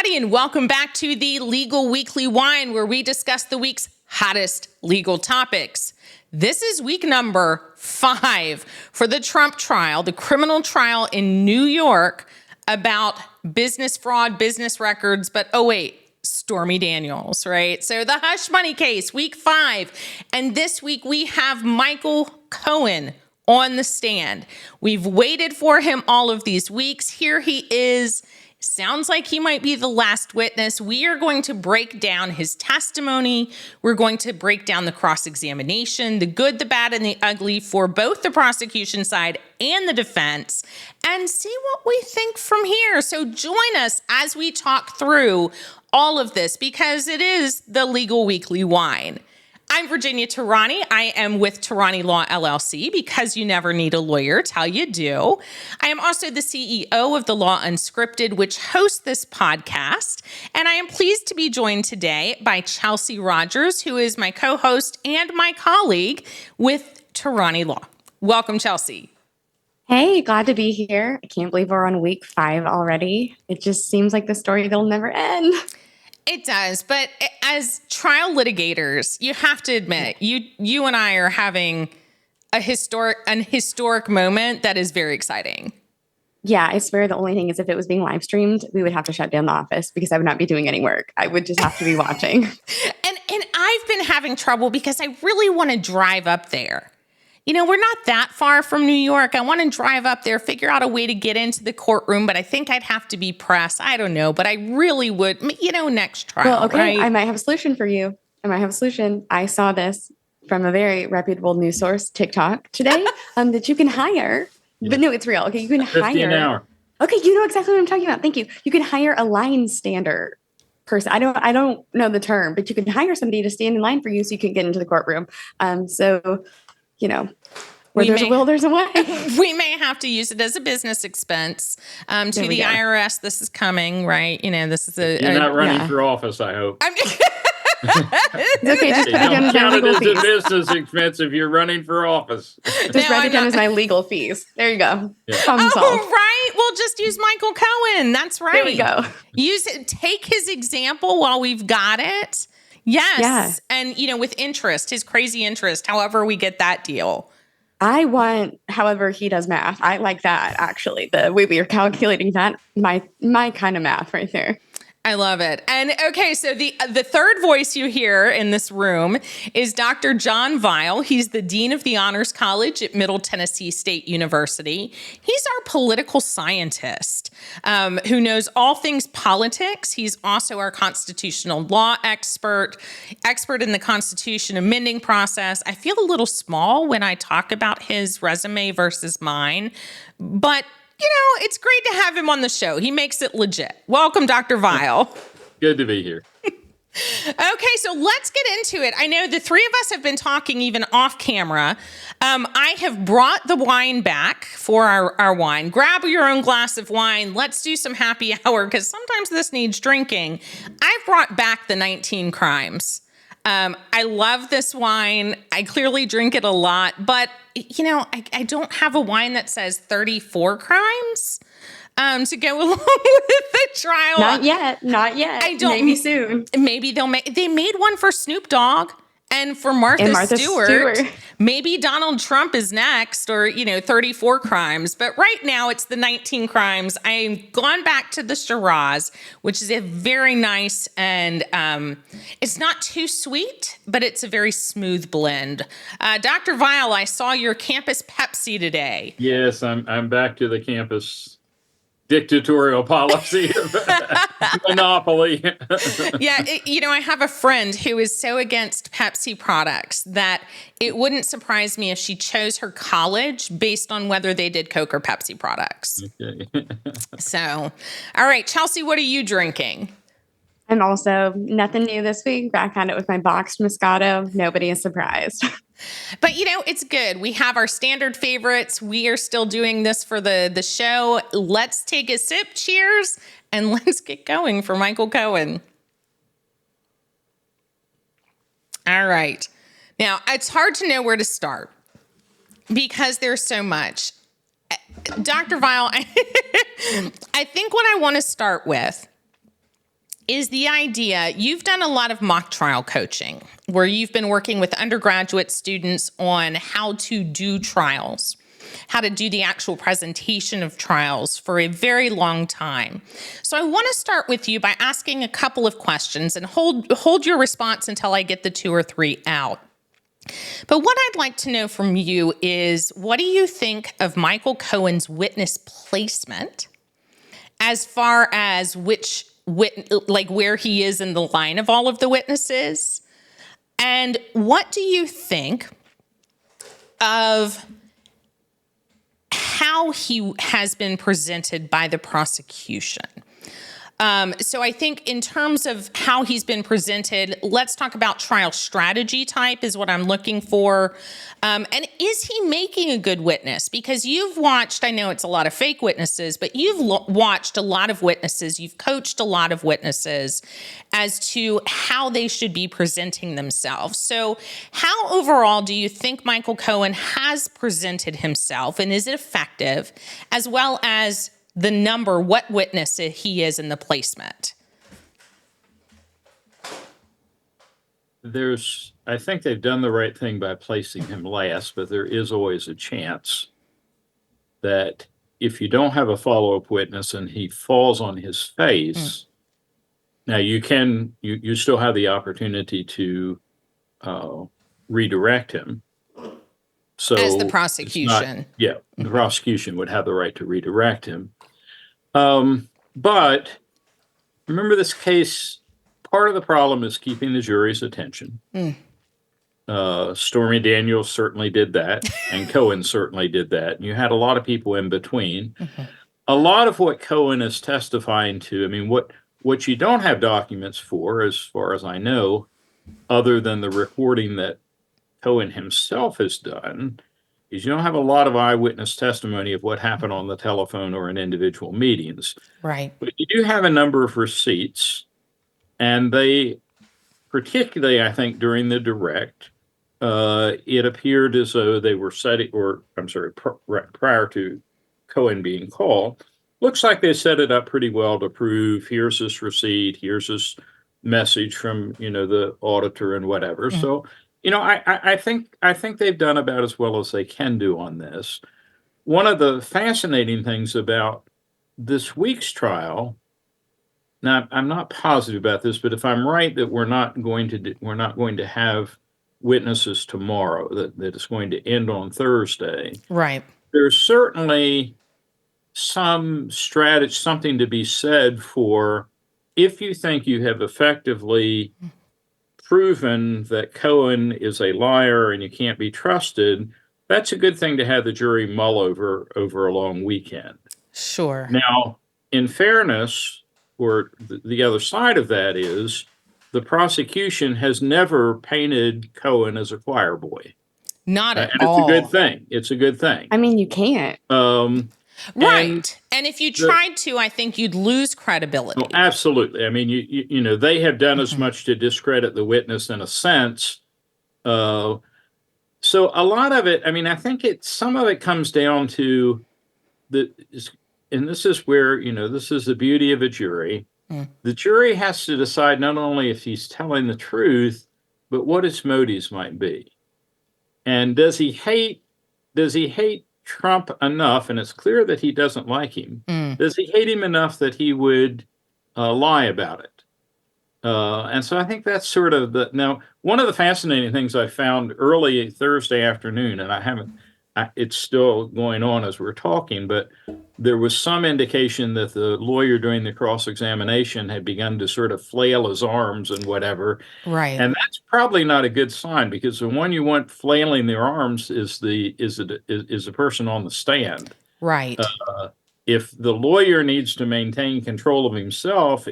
everybody, and welcome back to the Legal Weekly Wine, where we discuss the week's hottest legal topics. This is week number 5 for the Trump trial, the criminal trial in New York about business fraud, business records, but Stormy Daniels, right? So the hush money case, week 5. And this week we have Michael Cohen on the stand. We've waited for him all of these weeks. Here he is. Sounds like he might be the last witness. We are going to break down his testimony. We're going to break down the cross-examination, the good, the bad, and the ugly for both the prosecution side and the defense, and see what we think from here. So join us as we talk through all of this, because it is the Legal Weekly Wine. I'm Virginia Tarani. I am with Tarani Law LLC, because you never need a lawyer till you do. I am also the CEO of The Law Unscripted, which hosts this podcast. And I am pleased to be joined today by Chelsea Rogers, who is my co-host and my colleague with Tarani Law. Welcome, Chelsea. Hey, glad to be here. I can't believe we're on week 5 already. It just seems like the story that'll never end. It does, but as trial litigators, you have to admit, you and I are having an historic moment that is very exciting. Yeah, I swear the only thing is if it was being live streamed, we would have to shut down the office because I would not be doing any work. I would just have to be watching. And I've been having trouble because I really want to drive up there. You know, we're not that far from New York. I want to drive up there, figure out a way to get into the courtroom, but I think I'd have to be press. I don't know, but I really would, next trial. Well, okay, right? I might have a solution for you. I saw this from a very reputable news source, TikTok, today, that you can hire. Yeah. But no, it's real. Okay, you can hire. 50 an hour. Okay, you know exactly what I'm talking about. Thank you. You can hire a line stander person. I don't know the term, but you can hire somebody to stand in line for you so you can get into the courtroom. Where there's a will, there's a way. We may have to use it as a business expense to the IRS. This is coming, right? This is You're not running for office, I hope. It's okay, just put it down as my legal fees. It's a business expense if you're running for office. Just write it down as my legal fees. There you go. Yeah. Right. We'll just use Michael Cohen. That's right. There we go. Take his example while we've got it. Yes. Yeah. And, with interest, his crazy interest, however we get that deal. I want, however he does math. I like that, actually. The way we are calculating that, my kind of math right there. I love it. And okay, so the third voice you hear in this room is Dr. John Weil. He's the Dean of the Honors College at Middle Tennessee State University. He's our political scientist who knows all things politics. He's also our constitutional law expert in the Constitution amending process. I feel a little small when I talk about his resume versus mine, but it's great to have him on the show. He makes it legit. Welcome, Dr. Weil. Good to be here. Okay, so let's get into it. I know the three of us have been talking even off camera. I have brought the wine back for our wine. Grab your own glass of wine. Let's do some happy hour, because sometimes this needs drinking. I've brought back the 19 Crimes. I love this wine. I clearly drink it a lot, but I don't have a wine that says 34 crimes to go along with the trial. Not yet. Maybe soon. Maybe they made one for Snoop Dogg and for Martha Stewart. Maybe Donald Trump is next, or 34 crimes. But right now it's the 19 Crimes. I've gone back to the Shiraz, which is a very nice and it's not too sweet, but it's a very smooth blend. Dr. Weil, I saw your campus Pepsi today. Yes, I'm back to the campus dictatorial policy of monopoly. Yeah, I have a friend who is so against Pepsi products that it wouldn't surprise me if she chose her college based on whether they did Coke or Pepsi products. Okay. So, all right, Chelsea, what are you drinking? I'm also nothing new this week. Back at it with my boxed Moscato. Nobody is surprised. But, it's good. We have our standard favorites. We are still doing this for the show. Let's take a sip. Cheers. And let's get going for Michael Cohen. All right. Now, it's hard to know where to start because there's so much. Dr. Weil, I think what I want to start with is the idea, you've done a lot of mock trial coaching where you've been working with undergraduate students on how to do trials, how to do the actual presentation of trials for a very long time. So I want to start with you by asking a couple of questions, and hold your response until I get the 2 or 3 out. But what I'd like to know from you is, what do you think of Michael Cohen's witness placement as far as where he is in the line of all of the witnesses? And what do you think of how he has been presented by the prosecution? So I think in terms of how he's been presented, let's talk about trial strategy type is what I'm looking for. And is he making a good witness? Because you've watched, I know it's a lot of fake witnesses, but you've watched a lot of witnesses, you've coached a lot of witnesses as to how they should be presenting themselves. So how overall do you think Michael Cohen has presented himself, and is it effective, as well as what witness he is in the placement? I think they've done the right thing by placing him last, but there is always a chance that if you don't have a follow-up witness and he falls on his face, now you still have the opportunity to redirect him. So as the prosecution. The prosecution would have the right to redirect him. But remember, this case, part of the problem is keeping the jury's attention. Stormy Daniels certainly did that, and Cohen certainly did that. And you had a lot of people in between. A lot of what Cohen is testifying to, I mean, what you don't have documents for, as far as I know, other than the recording that Cohen himself has done, is you don't have a lot of eyewitness testimony of what happened on the telephone or in individual meetings. Right. But you do have a number of receipts, and they, particularly, I think, during the direct, it appeared as though they were prior to Cohen being called, looks like they set it up pretty well to prove, here's this receipt, here's this message from, the auditor and whatever. So, I think they've done about as well as they can do on this. One of the fascinating things about this week's trial, now I'm not positive about this, but if I'm right that we're not going to have witnesses tomorrow, that it's going to end on Thursday. Right. There's certainly something to be said for, if you think you have effectively proven that Cohen is a liar and you can't be trusted, that's a good thing to have the jury mull over a long weekend. Sure. Now, in fairness, or the other side of that is, the prosecution has never painted Cohen as a choir boy. Not at and all. It's a good thing. It's a good thing. I mean, you can't. Right. And if you tried to, I think you'd lose credibility. Well, absolutely. I mean, they have done as much to discredit the witness in a sense. So a lot of it, I mean, I think some of it comes down to and this is where, this is the beauty of a jury. The jury has to decide not only if he's telling the truth, but what his motives might be. And does he hate Trump enough, and it's clear that he doesn't like him, does he hate him enough that he would lie about it? And so I think that's sort of now, one of the fascinating things I found early Thursday afternoon, and it's still going on as we're talking, but there was some indication that the lawyer doing the cross-examination had begun to sort of flail his arms and whatever. Right. And that's probably not a good sign, because the one you want flailing their arms is the person on the stand. Right. If the lawyer needs to maintain control of himself,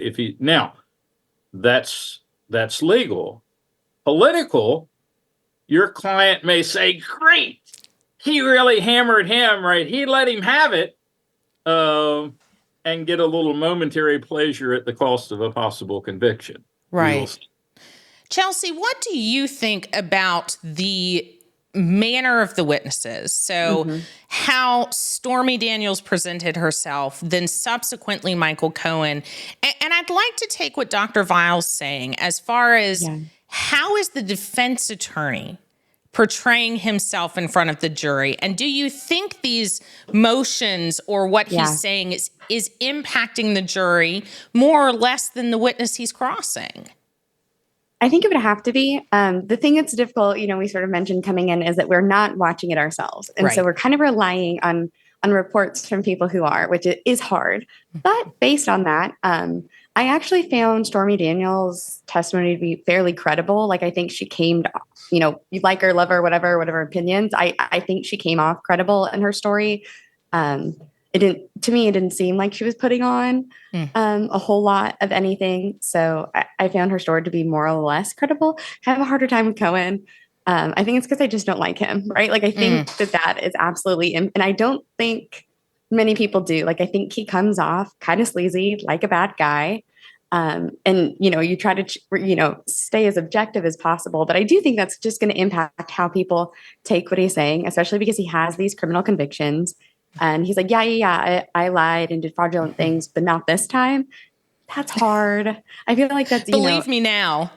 that's legal. Political, your client may say, great, he really hammered him, right? He let him have it, and get a little momentary pleasure at the cost of a possible conviction. Right. Chelsea, what do you think about the manner of the witnesses. So how Stormy Daniels presented herself, then subsequently Michael Cohen. And I'd like to take what Dr. Vile's saying as far as how is the defense attorney portraying himself in front of the jury? And do you think these motions or what he's saying is impacting the jury more or less than the witness he's crossing? I think it would have to be. The thing that's difficult, we sort of mentioned coming in, is that we're not watching it ourselves. And so we're kind of relying on reports from people who are, which is hard. But based on that, I actually found Stormy Daniels' testimony to be fairly credible. Like, I think she came, you like her, love her, whatever opinions. I think she came off credible in her story. It didn't seem like she was putting on a whole lot of anything. So I found her story to be more or less credible. I have a harder time with Cohen. I think it's because I just don't like him, right? Like, I think that is absolutely, and I don't think many people do. Like, I think he comes off kind of sleazy, like a bad guy. And, you try to, stay as objective as possible. But I do think that's just going to impact how people take what he's saying, especially because he has these criminal convictions. And he's like, I lied and did fraudulent things, but not this time. That's hard. I feel like that's, Believe me now.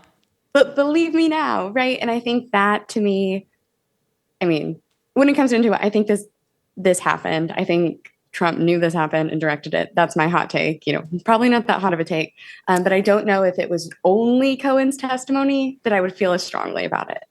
But believe me now, right? And I think that, to me, when it comes into it, I think this happened. I think Trump knew this happened and directed it. That's my hot take. Probably not that hot of a take. But I don't know if it was only Cohen's testimony that I would feel as strongly about it.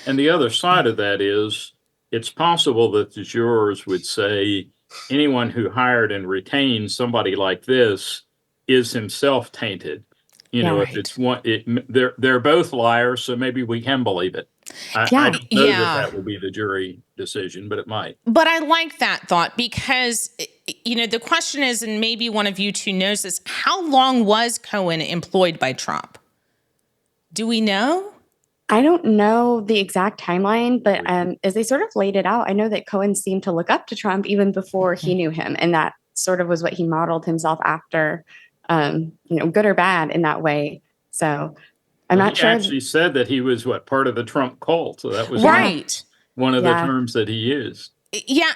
And the other side of that is, it's possible that the jurors would say anyone who hired and retained somebody like this is himself tainted. If it's one, they're both liars, so maybe we can believe it. I don't know that will be the jury decision, but it might. But I like that thought because, the question is, and maybe one of you two knows this, how long was Cohen employed by Trump? Do we know? I don't know the exact timeline, but as they sort of laid it out, I know that Cohen seemed to look up to Trump even before he knew him. And that sort of was what he modeled himself after, good or bad in that way. So I'm not sure. He actually said that he was part of the Trump cult. So that was one of the terms that he used. Yeah,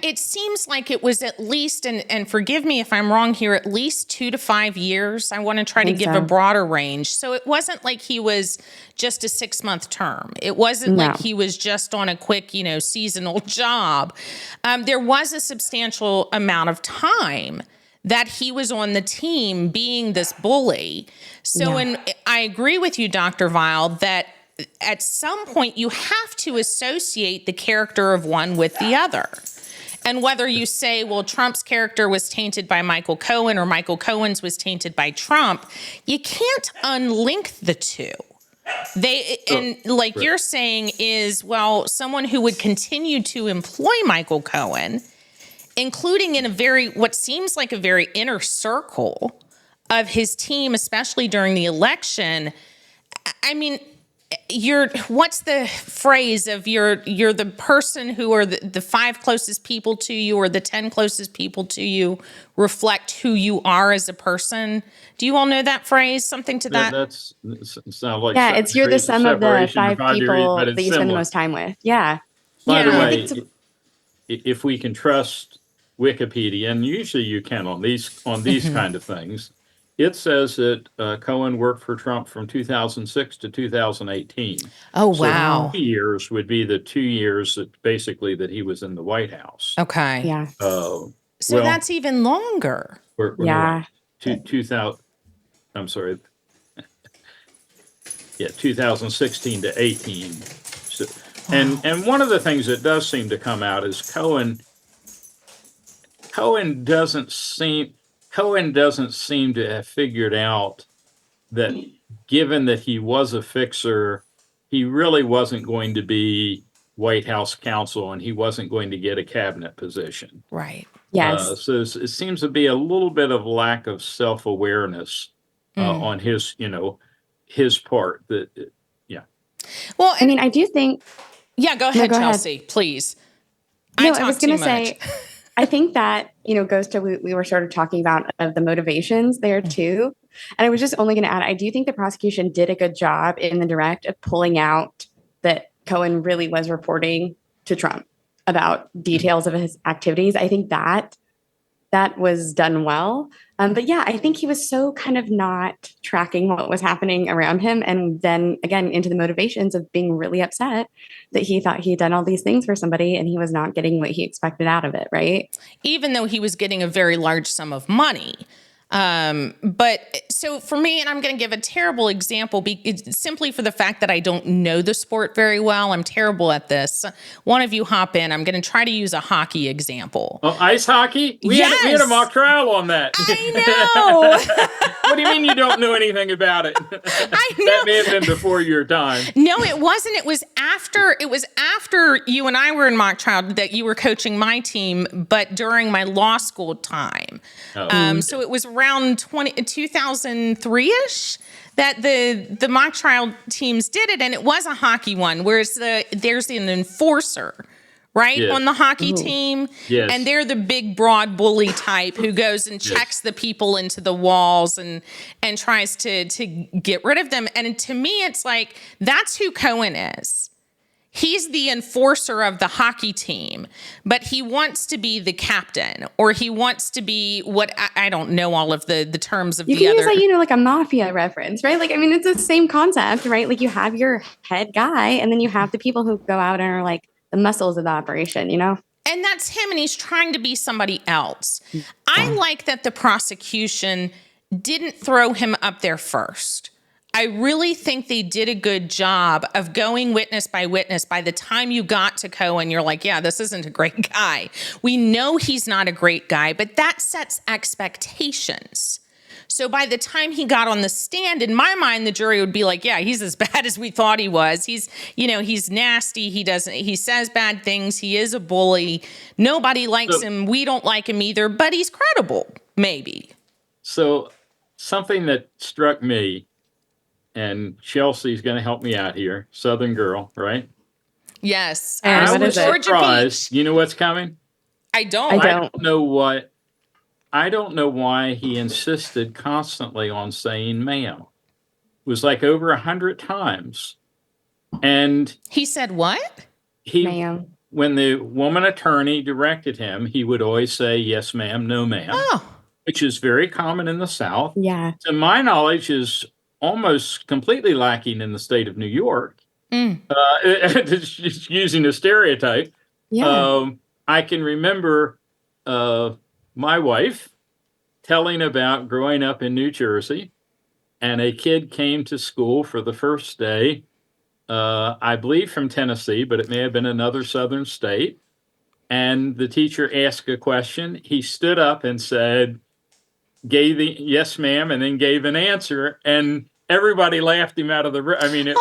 it seems like it was at least, and forgive me if I'm wrong here, at least 2 to 5 years. I want to try to give a broader range. So it wasn't like he was just a 6-month term. It wasn't like he was just on a quick, seasonal job. There was a substantial amount of time that he was on the team being this bully. So I agree with you, Dr. Vile, that at some point you have to associate the character of one with the other. And whether you say, well, Trump's character was tainted by Michael Cohen or Michael Cohen's was tainted by Trump, you can't unlink the two. You're saying is, well, someone who would continue to employ Michael Cohen, including in what seems like a very inner circle of his team, especially during the election. What's the phrase of you're the person who are the 5 closest people to you or the 10 closest people to you reflect who you are as a person. Do you all know that phrase? Something to that? That's sounds like it's you're the sum of the 5 people that you spend the most time with. Yeah. By the way, if we can trust Wikipedia, and usually you can on these kind of things, it says that Cohen worked for Trump from 2006 to 2018. Oh, wow. 2 years would be the 2 years that he was in the White House. Okay. Yeah. So that's even longer. Yeah. 2000. I'm sorry. 2016 to 18. So, and one of the things that does seem to come out is Cohen doesn't seem to have figured out that, given that he was a fixer, he really wasn't going to be White House counsel and he wasn't going to get a cabinet position. Right. Yes. So it seems to be a little bit of lack of self-awareness on his part. Well, I do think. Yeah, go ahead, Chelsea, please. I was going to say, I think that, goes to, we were sort of talking about of the motivations there too. And I was just only going to add, I do think the prosecution did a good job in the direct of pulling out that Cohen really was reporting to Trump about details of his activities. I think that was done well. But yeah, I think he was so kind of not tracking what was happening around him. And then again, into the motivations of being really upset that he thought he had done all these things for somebody and he was not getting what he expected out of it, right? Even though he was getting a very large sum of money. But so for me, and I'm going to give a terrible example, simply for the fact that I don't know the sport very well. I'm terrible at this. One of you hop in. I'm going to try to use a hockey example. Oh, ice hockey? We Yes. had a mock trial on that. I know. What do you mean you don't know anything about it? I know. That may have been before your time. No, it wasn't. It was after you and I were in mock trial that you were coaching my team, but during my law school time. So it was around 2003-ish that the mock trial teams did it, and it was a hockey one, whereas there's an enforcer, right, Yes. on the hockey team, Yes. and they're the big, broad bully type who goes and checks the people into the walls and tries to get rid of them. And to me, it's like that's who Cohen is. He's the enforcer of the hockey team, but he wants to be the captain, or he wants to be what I don't know all of the terms of you the can other. use like a mafia reference, right? Like, I mean, it's the same concept, right? Like you have your head guy and then you have the people who go out and are like the muscles of the operation, And that's him, and he's trying to be somebody else. I like that the prosecution didn't throw him up there first. I really think they did a good job of going witness by witness. By the time you got to Cohen, you're like, yeah, this isn't a great guy. We know he's not a great guy, but that sets expectations. So by the time he got on the stand, in my mind, the jury would be like, yeah, he's as bad as we thought he was. He's nasty. He says bad things. He is a bully. Nobody likes him. We don't like him either, but he's credible, maybe. So something that struck me, and Chelsea's going to help me out here, Southern girl, right? Yes. And I what was is it? surprised. You know what's coming? I don't. I I don't. don't know what. I don't know why he insisted constantly on saying ma'am. It was like over 100 times. And He said what? Ma'am. when the woman attorney directed him, he would always say, yes, ma'am, no, ma'am, Oh, which is very common in the South. Yeah. To my knowledge, is almost completely lacking in the state of New York. Just using a stereotype. Yeah. I can remember my wife telling about growing up in New Jersey, and a kid came to school for the first day, I believe from Tennessee, but it may have been another southern state. And the teacher asked a question. He stood up and said, gave the yes, ma'am, and then gave an answer. And everybody laughed him out of the room. I mean,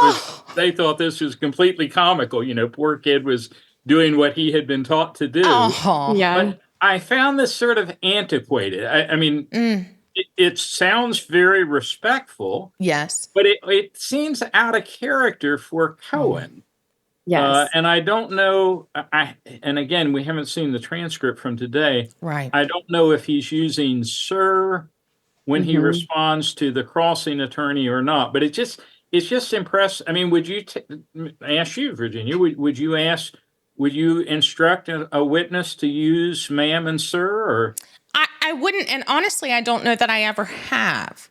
they thought this was completely comical. Poor kid was doing what he had been taught to do. Yeah. But I found this sort of antiquated. I mean, it sounds very respectful, yes. but it seems out of character for Cohen. Yes. And I don't know. And again, we haven't seen the transcript from today. Right. I don't know if he's using sir when he responds to the crossing attorney or not. But it's just impressive. I mean, would you ask you, Virginia? Would you instruct a witness to use ma'am and sir? Or I wouldn't, and honestly, I don't know that I ever have.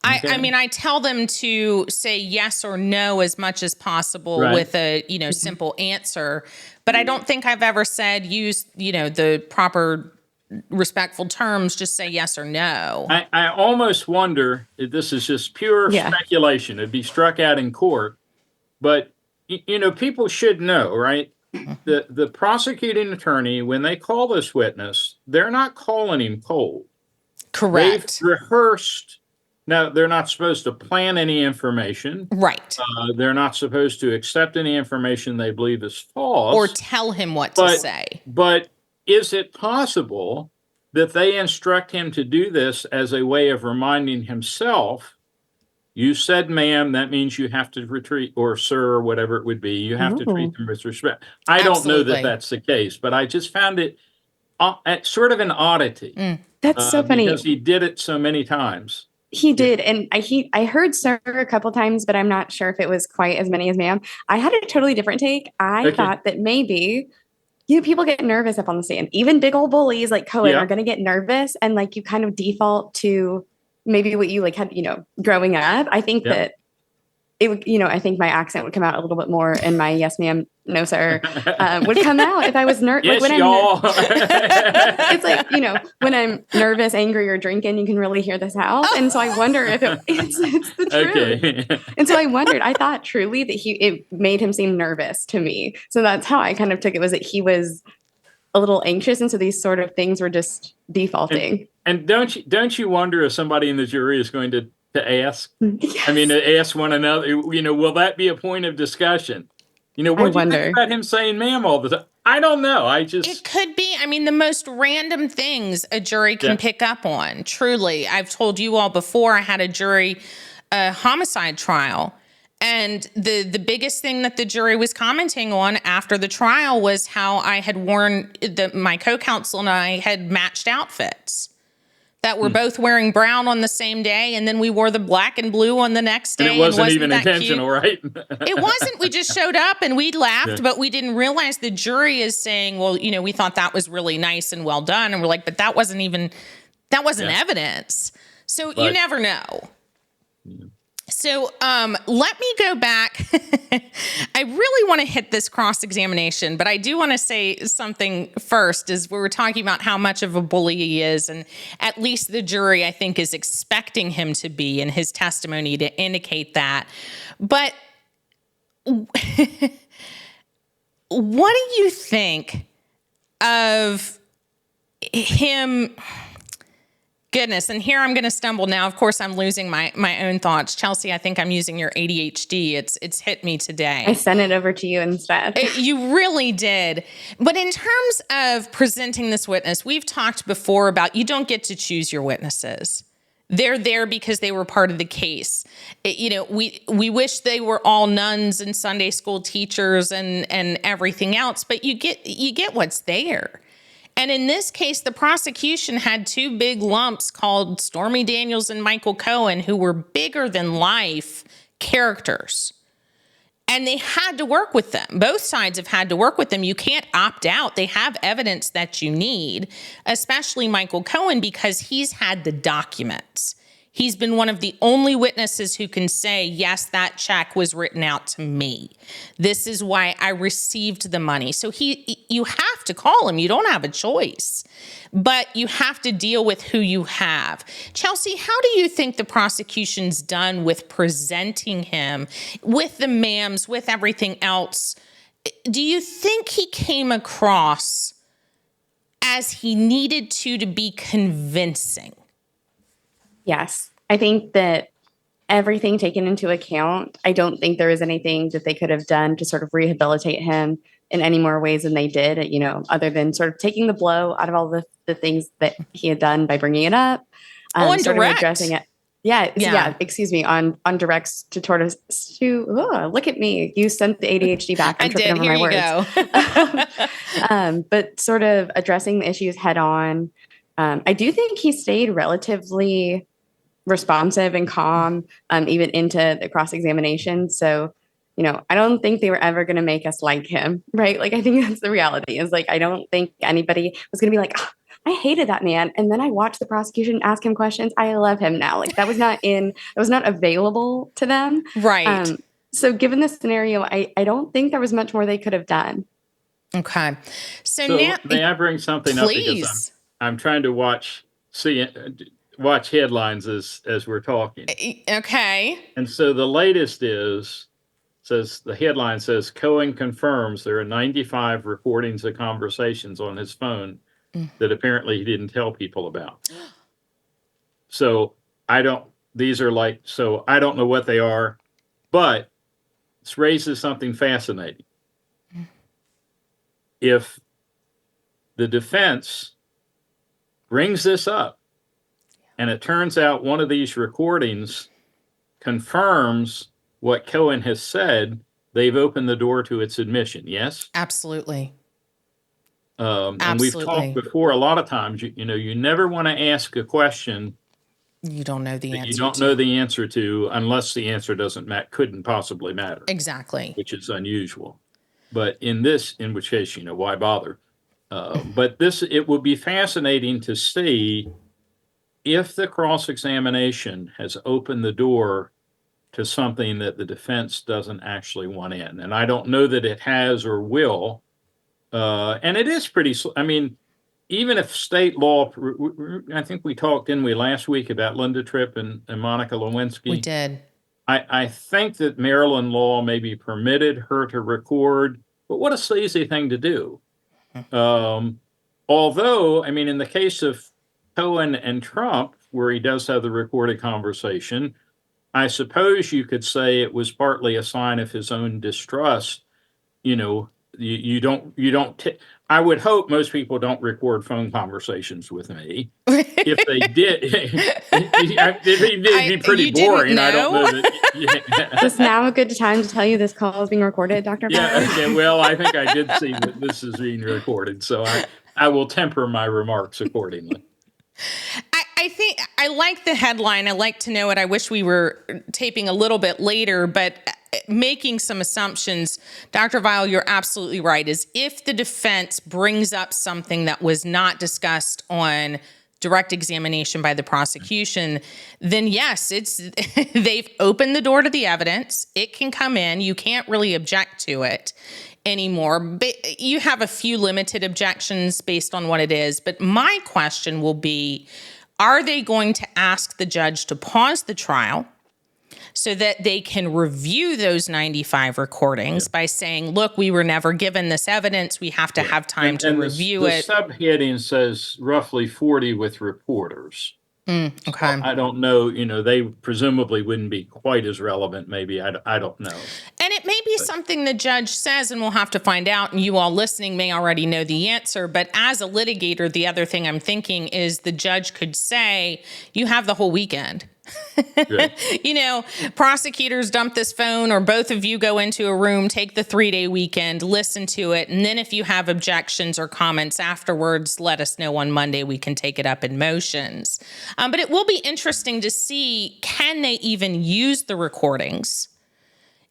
I mean, I tell them to say yes or no as much as possible with a, simple answer. But I don't think I've ever said use, the proper respectful terms, just say yes or no. I almost wonder if this is just pure speculation. It'd be struck out in court. But, people should know, right? The prosecuting attorney, when they call this witness, they're not calling him cold. Correct. They've rehearsed. Now, they're not supposed to plan any information. Right. They're not supposed to accept any information they believe is false. Or tell him what to say. But is it possible that they instruct him to do this as a way of reminding himself, you said ma'am, that means you have to retreat, or sir, or whatever it would be, you have to treat them with respect. I don't know that that's the case, but I just found it sort of an oddity. That's so funny. Because he did it so many times. He did, and I heard sir a couple times, but I'm not sure if it was quite as many as ma'am. I had a totally different take. I thought that maybe people get nervous up on the stand. Even big old bullies like Cohen are going to get nervous, and like you kind of default to maybe what you like had, growing up. I think that it would, I think my accent would come out a little bit more, and my yes ma'am, no sir would come out if I was nervous. Yes, like y'all. It's like, when I'm nervous, angry, or drinking, you can really hear this out. And so I wonder if it's the truth. Okay. And so I thought truly that it made him seem nervous to me. So that's how I kind of took it, was that he was a little anxious. And so these sort of things were just defaulting. And don't you wonder if somebody in the jury is going to ask? Yes. I mean, to ask one another, will that be a point of discussion? What do you think about him saying ma'am all the time? I don't know. It could be. I mean, the most random things a jury can pick up on. Truly. I've told you all before, I had a jury homicide trial. And the biggest thing that the jury was commenting on after the trial was how I had worn, my co-counsel and I had matched outfits. That we're both wearing brown on the same day, and then we wore the black and blue on the next day. And it wasn't even intentional, right? It wasn't. We just showed up and we laughed, but we didn't realize the jury is saying, well, we thought that was really nice and well done. And we're like, but that wasn't evidence. So you never know. Yeah. So let me go back. I really want to hit this cross-examination, but I do want to say something first, as we were talking about how much of a bully he is, and at least the jury, I think, is expecting him to be in his testimony to indicate that. But what do you think of him? Goodness, and here I'm going to stumble now. Of course, I'm losing my own thoughts. Chelsea, I think I'm using your ADHD. It's hit me today. I sent it over to you instead. You really did. But in terms of presenting this witness, we've talked before about you don't get to choose your witnesses. They're there because they were part of the case. We wish they were all nuns and Sunday school teachers and everything else, but you get what's there. And in this case, the prosecution had two big lumps called Stormy Daniels and Michael Cohen, who were bigger than life characters. And they had to work with them. Both sides have had to work with them. You can't opt out. They have evidence that you need, especially Michael Cohen, because he's had the documents. He's been one of the only witnesses who can say, yes, that check was written out to me. This is why I received the money. So you have to call him. You don't have a choice. But you have to deal with who you have. Chelsea, how do you think the prosecution's done with presenting him, with the ma'ams, with everything else? Do you think he came across as he needed to be convincing? Yes. I think that everything taken into account, I don't think there is anything that they could have done to sort of rehabilitate him in any more ways than they did, other than sort of taking the blow out of all the things that he had done by bringing it up. On sort direct. Of addressing it. Yeah. Excuse me. On directs to look at me. You sent the ADHD back. I'm tripping over my words. But sort of addressing the issues head on. I do think he stayed relatively responsive and calm, even into the cross-examination. So, I don't think they were ever going to make us like him, right? Like, I think that's the reality, is like, I don't think anybody was going to be like, oh, I hated that man. And then I watched the prosecution ask him questions. I love him now. Like, that was not available to them. Right. So given this scenario, I don't think there was much more they could have done. Okay. So now, now, may I bring something up, because I'm trying to watch headlines as we're talking. Okay. And so the latest the headline says Cohen confirms there are 95 recordings of conversations on his phone that apparently he didn't tell people about. So I don't know what they are, but this raises something fascinating. If the defense brings this up and it turns out one of these recordings confirms what Cohen has said, they've opened the door to its admission. Yes? Absolutely. And we've talked before a lot of times, you never want to ask a question You don't know the that answer. You don't know the answer to, unless the answer couldn't possibly matter. Exactly. Which is unusual. But in which case, why bother? But it will be fascinating to see if the cross-examination has opened the door to something that the defense doesn't actually want in. And I don't know that it has or will. And it is even if state law, I think we talked, didn't we, last week about Linda Tripp and Monica Lewinsky? We did. I think that Maryland law maybe permitted her to record, but what a sleazy thing to do. Although, in the case of Cohen and Trump, where he does have the recorded conversation, I suppose you could say it was partly a sign of his own distrust. I would hope most people don't record phone conversations with me. If they did, it'd be pretty boring. I don't know that. Is now a good time to tell you this call is being recorded, Dr. Yeah, okay, well, I think I did see that this is being recorded, so I will temper my remarks accordingly. I think I like the headline. I like to know it. I wish we were taping a little bit later, but making some assumptions, Dr. Weil, you're absolutely right, is if the defense brings up something that was not discussed on direct examination by the prosecution, then yes, they've opened the door to the evidence. It can come in. You can't really object to it anymore. But you have a few limited objections based on what it is. But my question will be, are they going to ask the judge to pause the trial so that they can review those 95 recordings by saying, look, we were never given this evidence. We have to have time to review it. The subheading says roughly 40 with reporters. Okay. So I don't know, they presumably wouldn't be quite as relevant, maybe. I don't know. And it may be something the judge says, and we'll have to find out, and you all listening may already know the answer. But as a litigator, the other thing I'm thinking is the judge could say, you have the whole weekend. Prosecutors dump this phone, or both of you go into a room, take the 3-day weekend, listen to it. And then if you have objections or comments afterwards, let us know on Monday. We can take it up in motions. But it will be interesting to see, can they even use the recordings?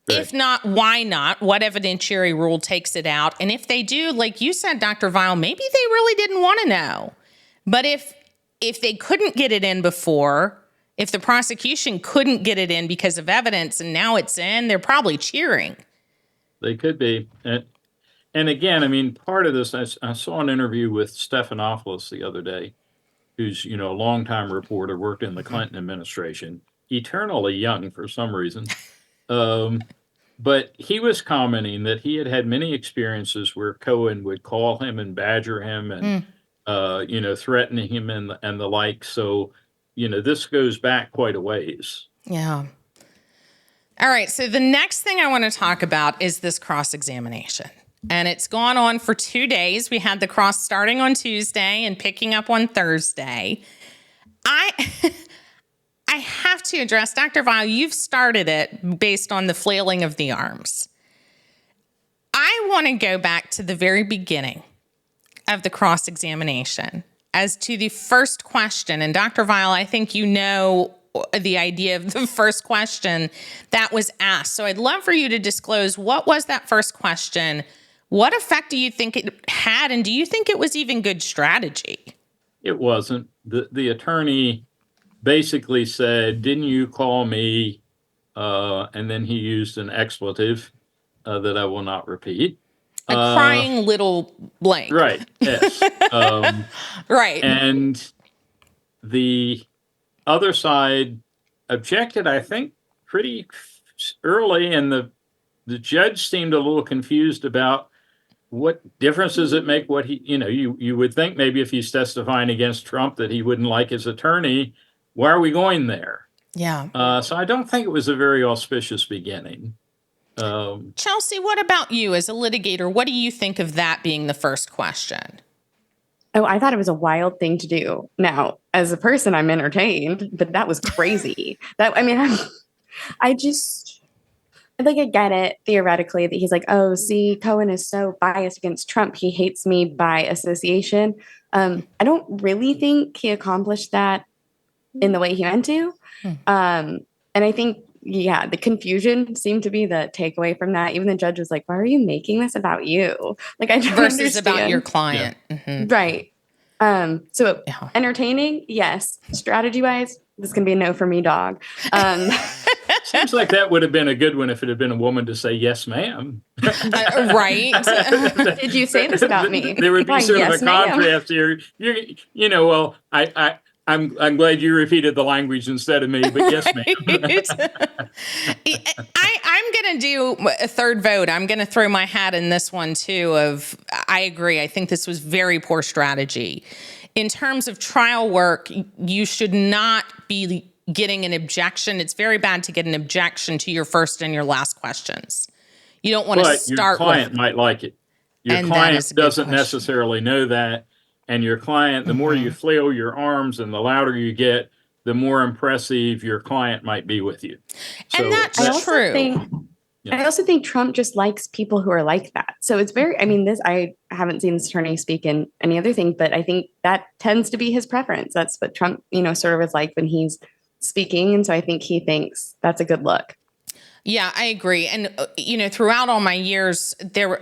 Right. If not, why not? What evidentiary rule takes it out? And if they do, like you said, Dr. Weil, maybe they really didn't want to know. But if they couldn't get it in before, if the prosecution couldn't get it in because of evidence and now it's in, they're probably cheering. They could be. And again, part of this, I saw an interview with Stephanopoulos the other day, who's, a longtime reporter, worked in the Clinton administration, eternally young for some reason. But he was commenting that he had many experiences where Cohen would call him and badger him and, threatening him and the like. So, this goes back quite a ways. Yeah. All right. So the next thing I want to talk about is this cross-examination. And it's gone on for 2 days. We had the cross starting on Tuesday and picking up on Thursday. I have to address, Dr. Weil, you've started it based on the flailing of the arms. I want to go back to the very beginning of the cross-examination as to the first question. And Dr. Weil, I think you know the idea of the first question that was asked. So I'd love for you to disclose, what was that first question? What effect do you think it had? And do you think it was even good strategy? It wasn't. The attorney basically said, didn't you call me? And then he used an expletive that I will not repeat. A crying little blank. Right, yes. Right. And the other side objected, I think, pretty early, and the judge seemed a little confused about what difference does it make what he, you would think maybe if he's testifying against Trump that he wouldn't like his attorney. Why are we going there? Yeah. So I don't think it was a very auspicious beginning. Chelsea, what about you as a litigator? What do you think of that being the first question? Oh, I thought it was a wild thing to do. Now, as a person, I'm entertained, but that was crazy. I get it theoretically that he's like, oh, see, Cohen is so biased against Trump. He hates me by association. I don't really think he accomplished that in the way he meant to. And I think, the confusion seemed to be the takeaway from that. Even the judge was like, why are you making this about you? Like, I don't versus understand. about your client. Right. So entertaining, yes. Strategy wise, this can be a no for me, dog. Seems like that would have been a good one if it had been a woman to say, yes, ma'am. Right. Did you say this about me? There would be Why, sort yes, of a contrast here. Well, I'm glad you repeated the language instead of me, but yes, ma'am. I'm going to do a third vote. I'm going to throw my hat in this one too I agree. I think this was very poor strategy. In terms of trial work, you should not be getting an objection. It's very bad to get an objection to your first and your last questions. You don't want to start your client might like it. Your client doesn't necessarily know that. And your client, the more you flail your arms and the louder you get, the more impressive your client might be with you. And that's true. I also think Trump just likes people who are like that. So it's I haven't seen this attorney speak in any other thing, but I think that tends to be his preference. That's what Trump, sort of is like when he's speaking. And so I think he thinks that's a good look. Yeah, I agree. And, throughout all my years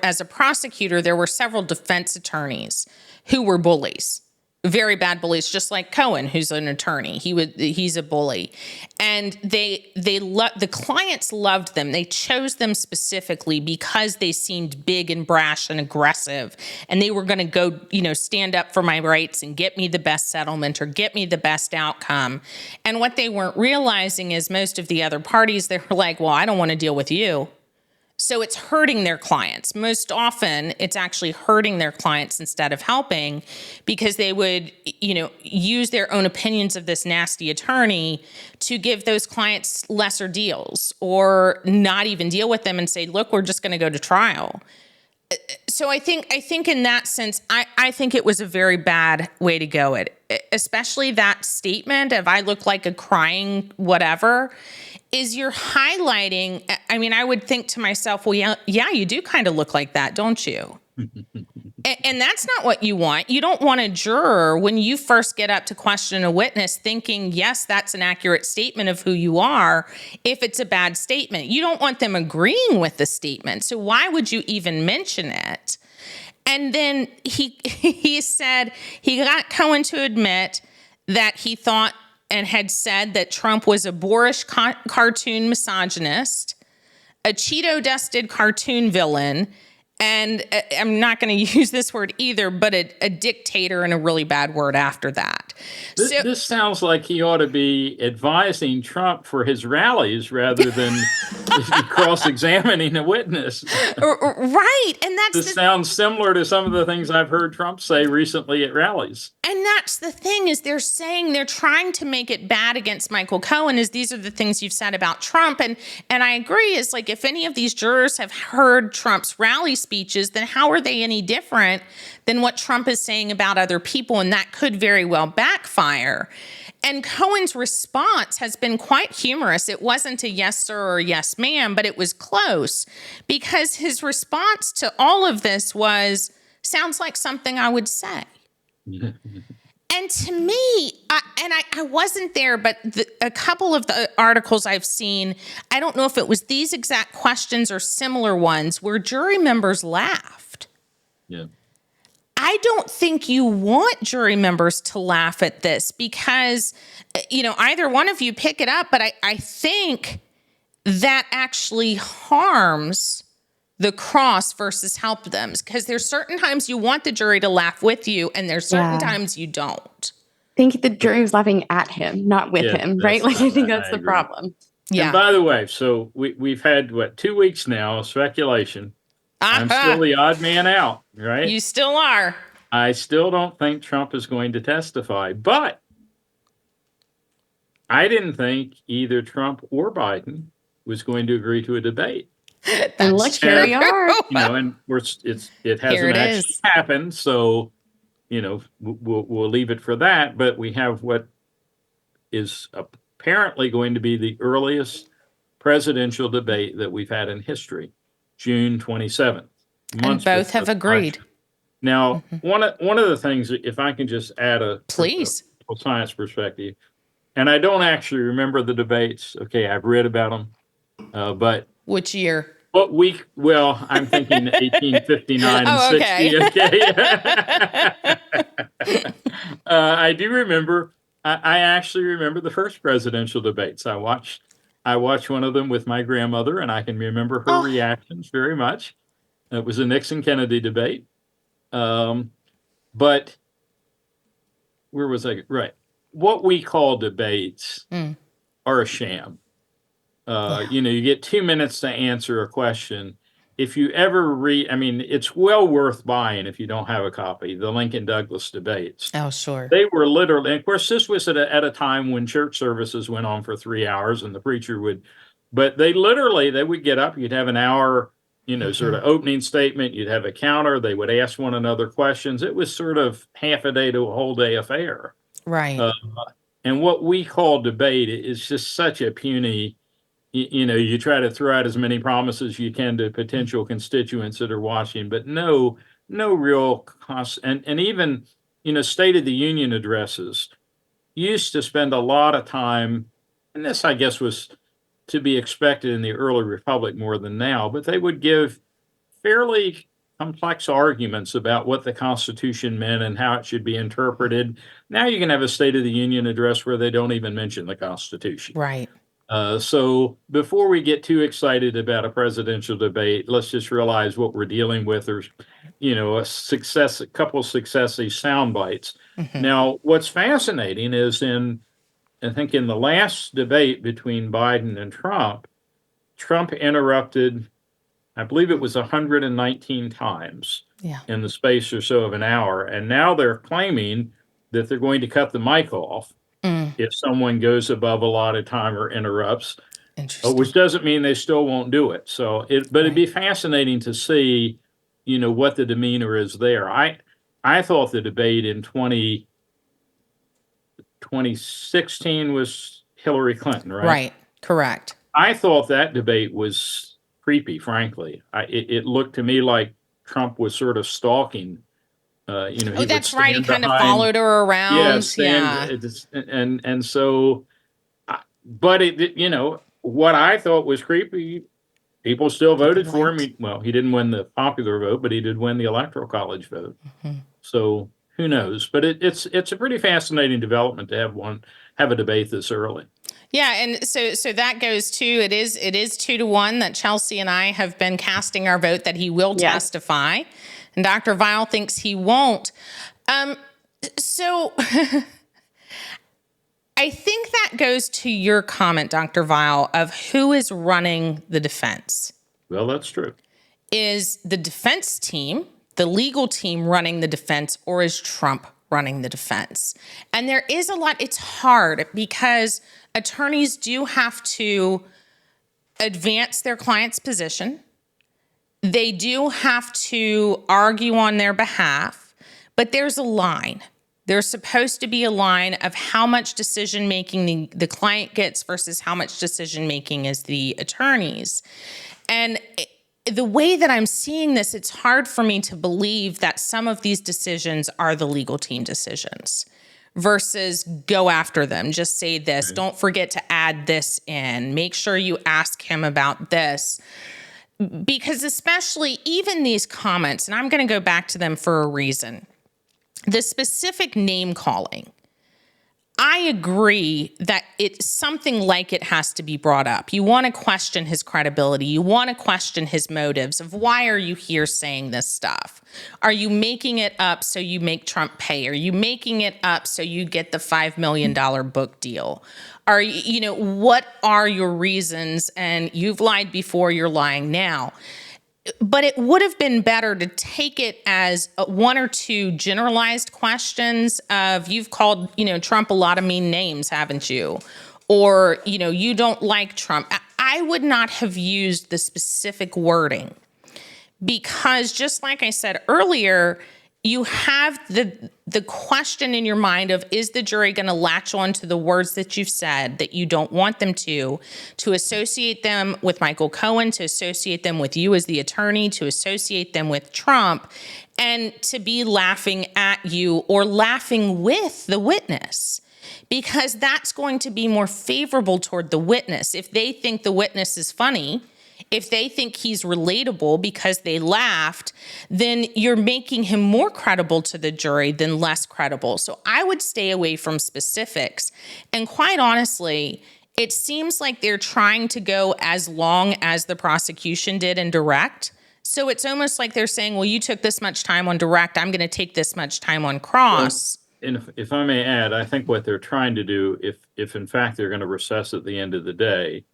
as a prosecutor, there were several defense attorneys who were bullies, very bad bullies, just like Cohen, who's an attorney. He's a bully. And the clients loved them. They chose them specifically because they seemed big and brash and aggressive. And they were going to go, stand up for my rights and get me the best settlement or get me the best outcome. And what they weren't realizing is most of the other parties, they were like, well, I don't want to deal with you. So it's hurting their clients. Most often, it's actually hurting their clients instead of helping because they would, use their own opinions of this nasty attorney to give those clients lesser deals or not even deal with them and say, look, we're just going to go to trial. So I think in that sense, I think it was a very bad way to go. Especially that statement of I look like a crying whatever is you're highlighting. I mean, I would think to myself, well, yeah, you do kind of look like that, don't you? And that's not what you want. You don't want a juror when you first get up to question a witness thinking, yes, that's an accurate statement of who you are. If it's a bad statement, you don't want them agreeing with the statement. So why would you even mention it? And then he said he got Cohen to admit that he thought and had said that Trump was a boorish cartoon misogynist, a Cheeto-dusted cartoon villain, and I'm not going to use this word either, but a dictator and a really bad word after that. This sounds like he ought to be advising Trump for his rallies rather than cross-examining a witness. Right. And this sounds similar to some of the things I've heard Trump say recently at rallies. And that's the thing is they're trying to make it bad against Michael Cohen is these are the things you've said about Trump. And I agree is like if any of these jurors have heard Trump's rally speeches, then how are they any different than what Trump is saying about other people? And that could very well backfire. And Cohen's response has been quite humorous. It wasn't a yes, sir, or yes, ma'am, but it was close because his response to all of this sounds like something I would say. And to me, I wasn't there, but a couple of the articles I've seen, I don't know if it was these exact questions or similar ones where jury members laughed. Yeah. I don't think you want jury members to laugh at this because, either one of you pick it up, but I think that actually harms the cross versus help them because there's certain times you want the jury to laugh with you and there's certain times you don't. I think the jury was laughing at him, not with him, right? Like, I think that's the problem. Yeah. And by the way, so we've had, 2 weeks now of speculation. I'm still the odd man out, right? You still are. I still don't think Trump is going to testify, but I didn't think either Trump or Biden was going to agree to a debate. And look, here we are. And it hasn't actually happened, so we'll leave it for that. But we have what is apparently going to be the earliest presidential debate that we've had in history, June 27th. And both have agreed. Now, one of the things, if I can just add a please science perspective, and I don't actually remember the debates. Okay, I've read about them, but Which year? what week? Well, I'm thinking 1859 and Oh, 60. okay. Okay. I do remember. I actually remember the first presidential debates. I watched one of them with my grandmother, and I can remember her Oh, reactions very much. It was a Nixon Kennedy debate. But where was I? Right. What we call debates are a sham. yeah. You get 2 minutes to answer a question. If you ever read, I mean, it's well worth buying if you don't have a copy, the Lincoln Douglas debates. Oh, sure. They were literally, and of course, this was at a time when church services went on for 3 hours and the preacher would, but they would get up, you'd have an hour, sort of opening statement, you'd have a counter, they would ask one another questions. It was sort of half a day to a whole day affair. Right. And what we call debate is just such a puny, you try to throw out as many promises you can to potential constituents that are watching, but no real cost. And even, State of the Union addresses used to spend a lot of time, and this, I guess, was to be expected in the early republic more than now, but they would give fairly complex arguments about what the Constitution meant and how it should be interpreted. Now you can have a State of the Union address where they don't even mention the Constitution. Right. So before we get too excited about a presidential debate, let's just realize what we're dealing with. There's, a couple of successive sound bites. Now, what's fascinating is I think in the last debate between Biden and Trump interrupted, I believe it was 119 times in the space or so of an hour. And now they're claiming that they're going to cut the mic off if someone goes above allotted time or interrupts, which doesn't mean they still won't do it. So, it'd be fascinating to see, what the demeanor is there. I thought the debate in 2016 was Hillary Clinton, right? Right. Correct. I thought that debate was creepy, frankly. It looked to me like Trump was sort of stalking. That's right. He kind of followed her around. And so, but what I thought was creepy, people still voted for him. He didn't win the popular vote, but he did win the Electoral College vote. So who knows? But it's a pretty fascinating development to have a debate this early. Yeah, and so that goes to it is 2-1 that Chelsea and I have been casting our vote that he will testify, and Dr. Weil thinks he won't. So I think that goes to your comment, Dr. Weil, of who is running the defense. Well, that's true. Is the defense team, the legal team running the defense, or is Trump running the defense? And there is a lot, it's hard because attorneys do have to advance their client's position. They do have to argue on their behalf, but there's a line. There's supposed to be a line of how much decision-making the client gets versus how much decision-making is the attorneys. And the way that I'm seeing this, it's hard for me to believe that some of these decisions are the legal team decisions versus go after them. Just say this. Don't forget to add this in. Make sure you ask him about this. Because especially even these comments, and I'm going to go back to them for a reason, the specific name calling, I agree that it's something like it has to be brought up. You want to question his credibility. You want to question his motives of why are you here saying this stuff? Are you making it up so you make Trump pay? Are you making it up so you get the $5 million book deal? Are you, what are your reasons? And you've lied before, you're lying now. But it would have been better to take it as one or two generalized questions of you've called, Trump a lot of mean names, haven't you? Or, you don't like Trump. I would not have used the specific wording because just like I said earlier, you have the question in your mind of, is the jury going to latch on to the words that you've said that you don't want them to associate them with Michael Cohen, to associate them with you as the attorney, to associate them with Trump, and to be laughing at you or laughing with the witness. because that's going to be more favorable toward the witness. If they think the witness is funny, if they think he's relatable because they laughed, then you're making him more credible to the jury than less credible. So I would stay away from specifics. And quite honestly, it seems like they're trying to go as long as the prosecution did in direct. So it's almost like they're saying, well, you took this much time on direct, I'm going to take this much time on cross. Well, and if I may add, I think what they're trying to do, if in fact they're going to recess at the end of the day,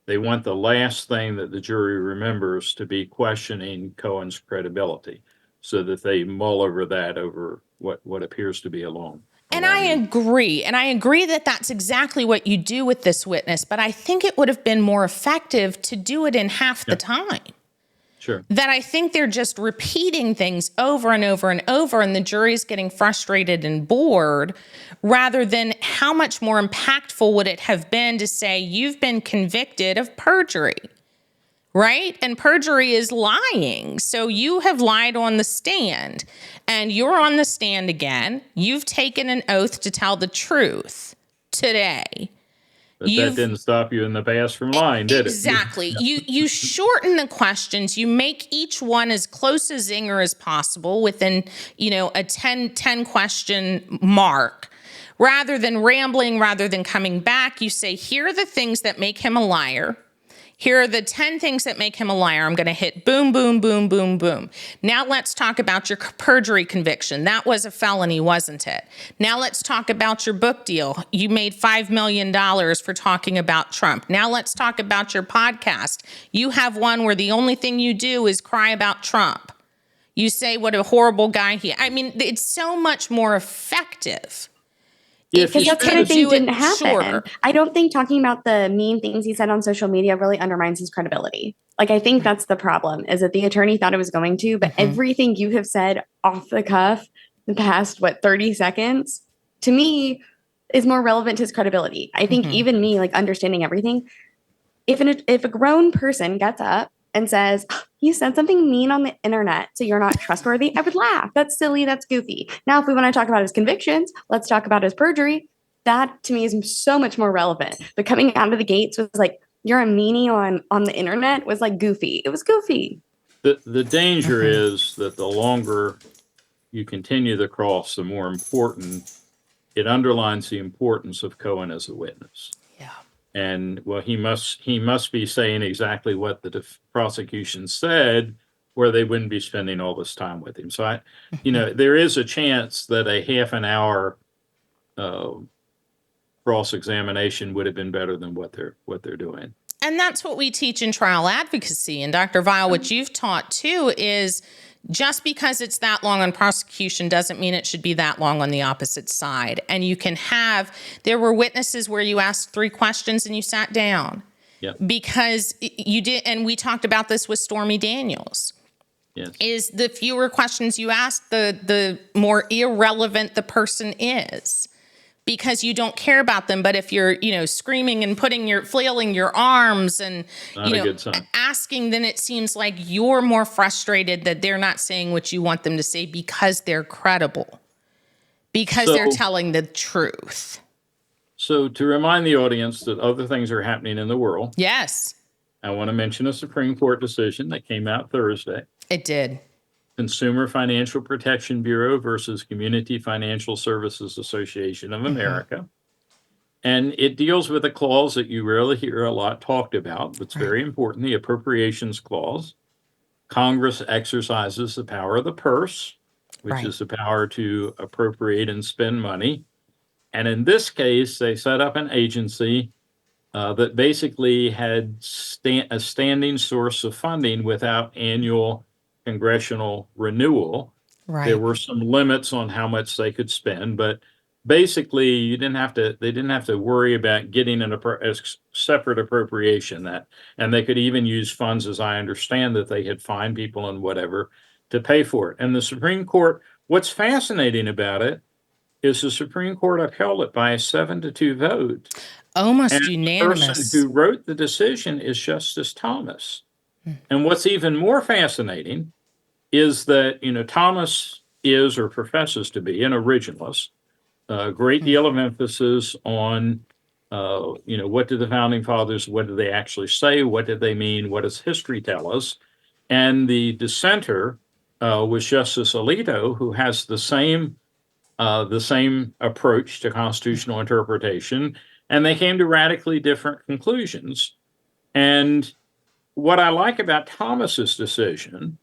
they want the last thing that the jury remembers to be questioning Cohen's credibility, so that they mull over that over what appears to be a long. And I agree. And I agree that that's exactly what you do with this witness. But I think it would have been more effective to do it in half the time. Sure. That I think they're just repeating things over and over and over, and the jury's getting frustrated and bored, rather than how much more impactful would it have been to say, you've been convicted of perjury, right? And perjury is lying. So you have lied on the stand, and you're on the stand again. You've taken an oath to tell the truth today. But that didn't stop you in the past from lying, did it? Exactly. You shorten the questions. You make each one as close a zinger as possible within, a 10 question mark. Rather than rambling, rather than coming back, you say, here are the things that make him a liar. Here are the 10 things that make him a liar. I'm going to hit boom, boom, boom, boom, boom. Now let's talk about your perjury conviction. That was a felony, wasn't it? Now let's talk about your book deal. You made $5 million for talking about Trump. Now let's talk about your podcast. You have one where the only thing you do is cry about Trump. You say what a horrible guy it's so much more effective. Because that kind of thing didn't happen. Shorter. I don't think talking about the mean things he said on social media really undermines his credibility. I think that's the problem, is that the attorney thought it was going to, but everything you have said off the cuff the past, 30 seconds, to me, is more relevant to his credibility. I think even me, understanding everything, if a grown person gets up and says, you said something mean on the internet, so you're not trustworthy, I would laugh. That's silly. That's goofy. Now, if we want to talk about his convictions, let's talk about his perjury. That, to me, is so much more relevant. But coming out of the gates was you're a meanie on the internet was goofy. It was goofy. The danger is that the longer you continue the cross, the more important it underlines the importance of Cohen as a witness. And he must be saying exactly what the prosecution said, where they wouldn't be spending all this time with him. So there is a chance that a half an hour cross-examination would have been better than what they're doing. And that's what we teach in trial advocacy. And Dr. Weil, what you've taught too is just because it's that long on prosecution doesn't mean it should be that long on the opposite side. And you can there were witnesses where you asked 3 questions and you sat down. Yep. Because you did, and we talked about this with Stormy Daniels. Yes. Is the fewer questions you ask, the more irrelevant the person is. Because you don't care about them, but if you're, screaming and flailing your arms and, asking, then it seems like you're more frustrated that they're not saying what you want them to say because they're credible, because they're telling the truth. So to remind the audience that other things are happening in the world. Yes. I want to mention a Supreme Court decision that came out Thursday. It did. Consumer Financial Protection Bureau versus Community Financial Services Association of America. And it deals with a clause that you rarely hear a lot talked about, but it's very important, the appropriations clause. Congress exercises the power of the purse, which is the power to appropriate and spend money. And in this case, they set up an agency that basically had a standing source of funding without annual congressional renewal. There were some limits on how much they could spend, but basically they didn't have to worry about getting a separate appropriation and they could even use funds, as I understand, that they had fined people and whatever to pay for it. And the Supreme Court, what's fascinating about it is the Supreme Court upheld it by a 7-2 vote. Almost unanimous. The person who wrote the decision is Justice Thomas. And what's even more fascinating is that, Thomas is or professes to be an originalist. a great deal of emphasis on, what did the founding fathers, what did they actually say? What did they mean? What does history tell us? And the dissenter was Justice Alito, who has the same approach to constitutional interpretation, and they came to radically different conclusions. And what I like about Thomas's decision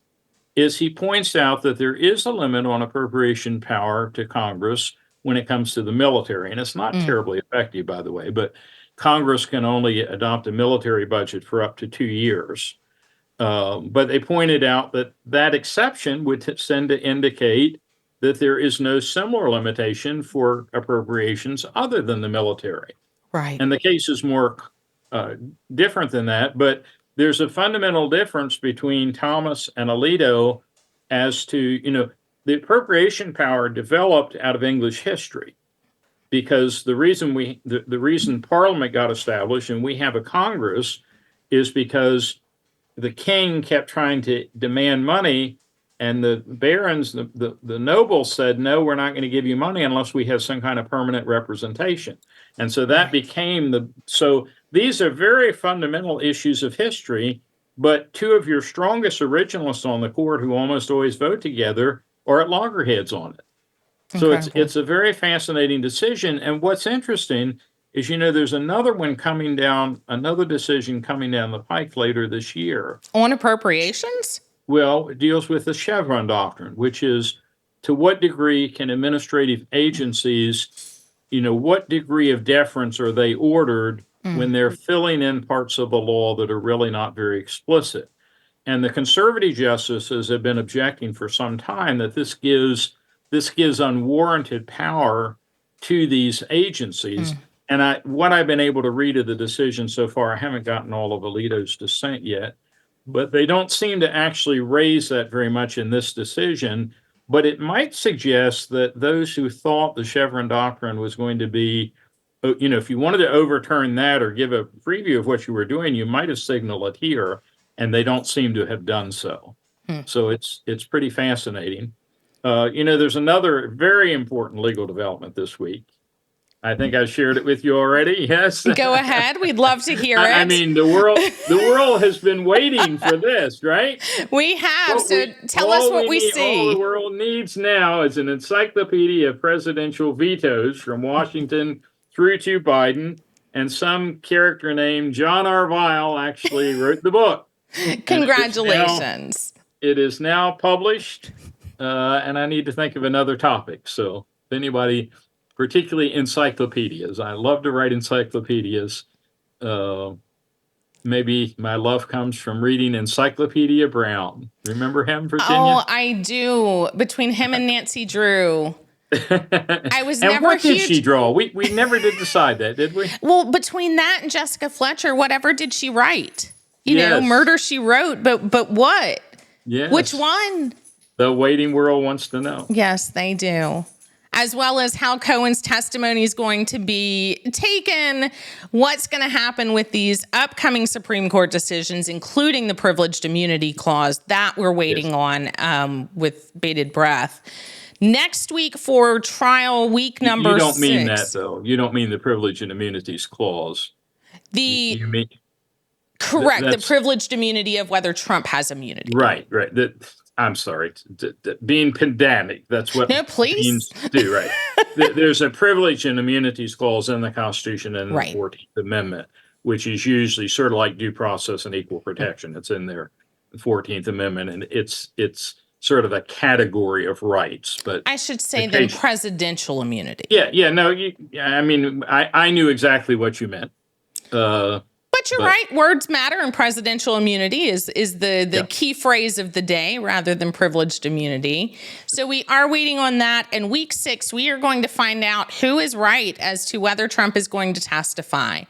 is he points out that there is a limit on appropriation power to Congress when it comes to the military. And it's not terribly effective, by the way, but Congress can only adopt a military budget for up to 2 years. But they pointed out that that exception would tend to indicate that there is no similar limitation for appropriations other than the military. Right. And the case is more different than that, but there's a fundamental difference between Thomas and Alito as to, the appropriation power developed out of English history, because the reason Parliament got established and we have a Congress is because the king kept trying to demand money, and the barons, the nobles said, no, we're not going to give you money unless we have some kind of permanent representation. And so that became so these are very fundamental issues of history, but two of your strongest originalists on the court who almost always vote together are at loggerheads on it. So it's a very fascinating decision. And what's interesting is, there's another decision coming down the pike later this year. On appropriations? Well, it deals with the Chevron doctrine, which is to what degree can administrative agencies, what degree of deference are they ordered when they're filling in parts of the law that are really not very explicit? And the conservative justices have been objecting for some time that this gives unwarranted power to these agencies. And what I've been able to read of the decision so far, I haven't gotten all of Alito's dissent yet, but they don't seem to actually raise that very much in this decision. But it might suggest that those who thought the Chevron doctrine was going to be, if you wanted to overturn that or give a preview of what you were doing, you might have signaled it here, and they don't seem to have done so. So it's pretty fascinating. There's another very important legal development this week. I think I shared it with you already. Yes. Go ahead. We'd love to hear it. I mean, the world has been waiting for this, right? We have. Tell us what we see. All the world needs now is an encyclopedia of presidential vetoes from Washington through to Biden. And some character named John Arvile actually wrote the book. Congratulations. It is now published, and I need to think of another topic. So if anybody, particularly encyclopedias, I love to write encyclopedias. Maybe my love comes from reading Encyclopedia Brown. Remember him, Virginia? Oh, I do. Between him and Nancy Drew. I was never what did she draw? We never did decide that, did we? Well, between that and Jessica Fletcher, whatever did she write? Murder, She Wrote, but what? Yes. Which one? The waiting world wants to know. Yes, they do. As well as how Cohen's testimony is going to be taken, what's going to happen with these upcoming Supreme Court decisions, including the privileged immunity clause that we're waiting on with bated breath. Next week for trial week number 6. You don't mean that, though. You don't mean the privilege and immunities clause. You mean correct, the privileged immunity of whether Trump has immunity. Right. I'm sorry, being pedantic. That's what means do, right? There's a privilege and immunities clause in the Constitution and the 14th Amendment, which is usually sort of like due process and equal protection. It's in there, the 14th Amendment, and it's sort of a category of rights. But I should say then presidential immunity. I knew exactly what you meant. But you're right. Words matter, and presidential immunity is the key phrase of the day rather than privileged immunity. So we are waiting on that. And week 6, we are going to find out who is right as to whether Trump is going to testify.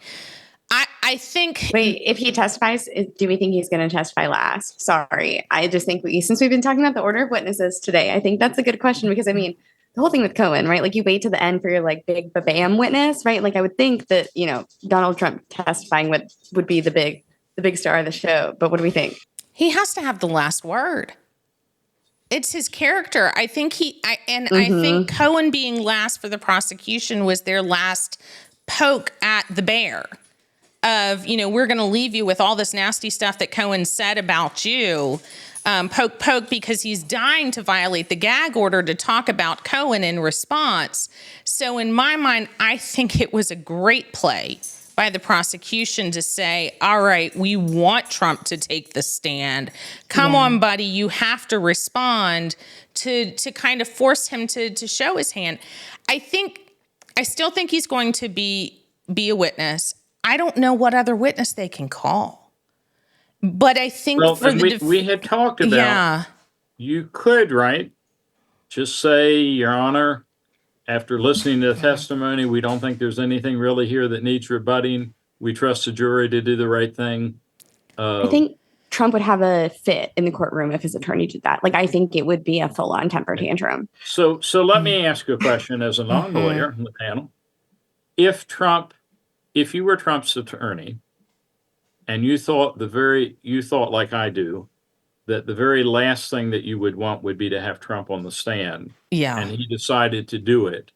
I think. Wait, if he testifies, do we think he's going to testify last? Sorry. I just think since we've been talking about the order of witnesses today, I think that's a good question because, the whole thing with Cohen, right? Like you wait to the end for your big bam witness, right? Like I would think that, Donald Trump testifying would be the big star of the show. But what do we think? He has to have the last word. It's his character. I think I think Cohen being last for the prosecution was their last poke at the bear of, we're going to leave you with all this nasty stuff that Cohen said about you. Poke, because he's dying to violate the gag order to talk about Cohen in response. So in my mind, I think it was a great play by the prosecution to say, all right, we want Trump to take the stand. Come on, buddy, you have to respond, to kind of force him to show his hand. I still think he's going to be a witness. I don't know what other witness they can call. But I think we had talked about, you could, right, just say, Your Honor, after listening to the testimony, we don't think there's anything really here that needs rebutting. We trust the jury to do the right thing. I think Trump would have a fit in the courtroom if his attorney did that. Like, I think it would be a full-on temper tantrum. So let me ask you a question as a non-lawyer in the panel. If you were Trump's attorney and you thought like I do, that the very last thing that you would want would be to have Trump on the stand, and he decided to do it,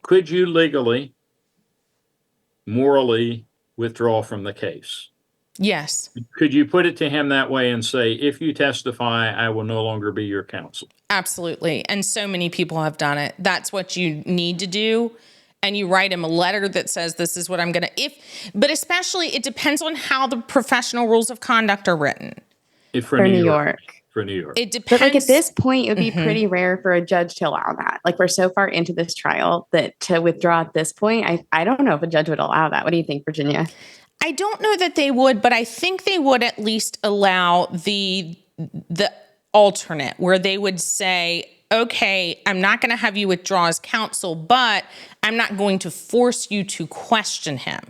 could you legally, morally withdraw from the case? Yes. Could you put it to him that way and say, if you testify, I will no longer be your counsel? Absolutely. And so many people have done it. That's what you need to do. And you write him a letter that says, this is what I'm going to, but especially it depends on how the professional rules of conduct are written. For New York. For New York. It depends. But like at this point, it would be pretty rare for a judge to allow that. Like, we're so far into this trial that to withdraw at this point, I don't know if a judge would allow that. What do you think, Virginia? I don't know that they would, but I think they would at least allow the alternate where they would say, okay, I'm not going to have you withdraw as counsel, but I'm not going to force you to question him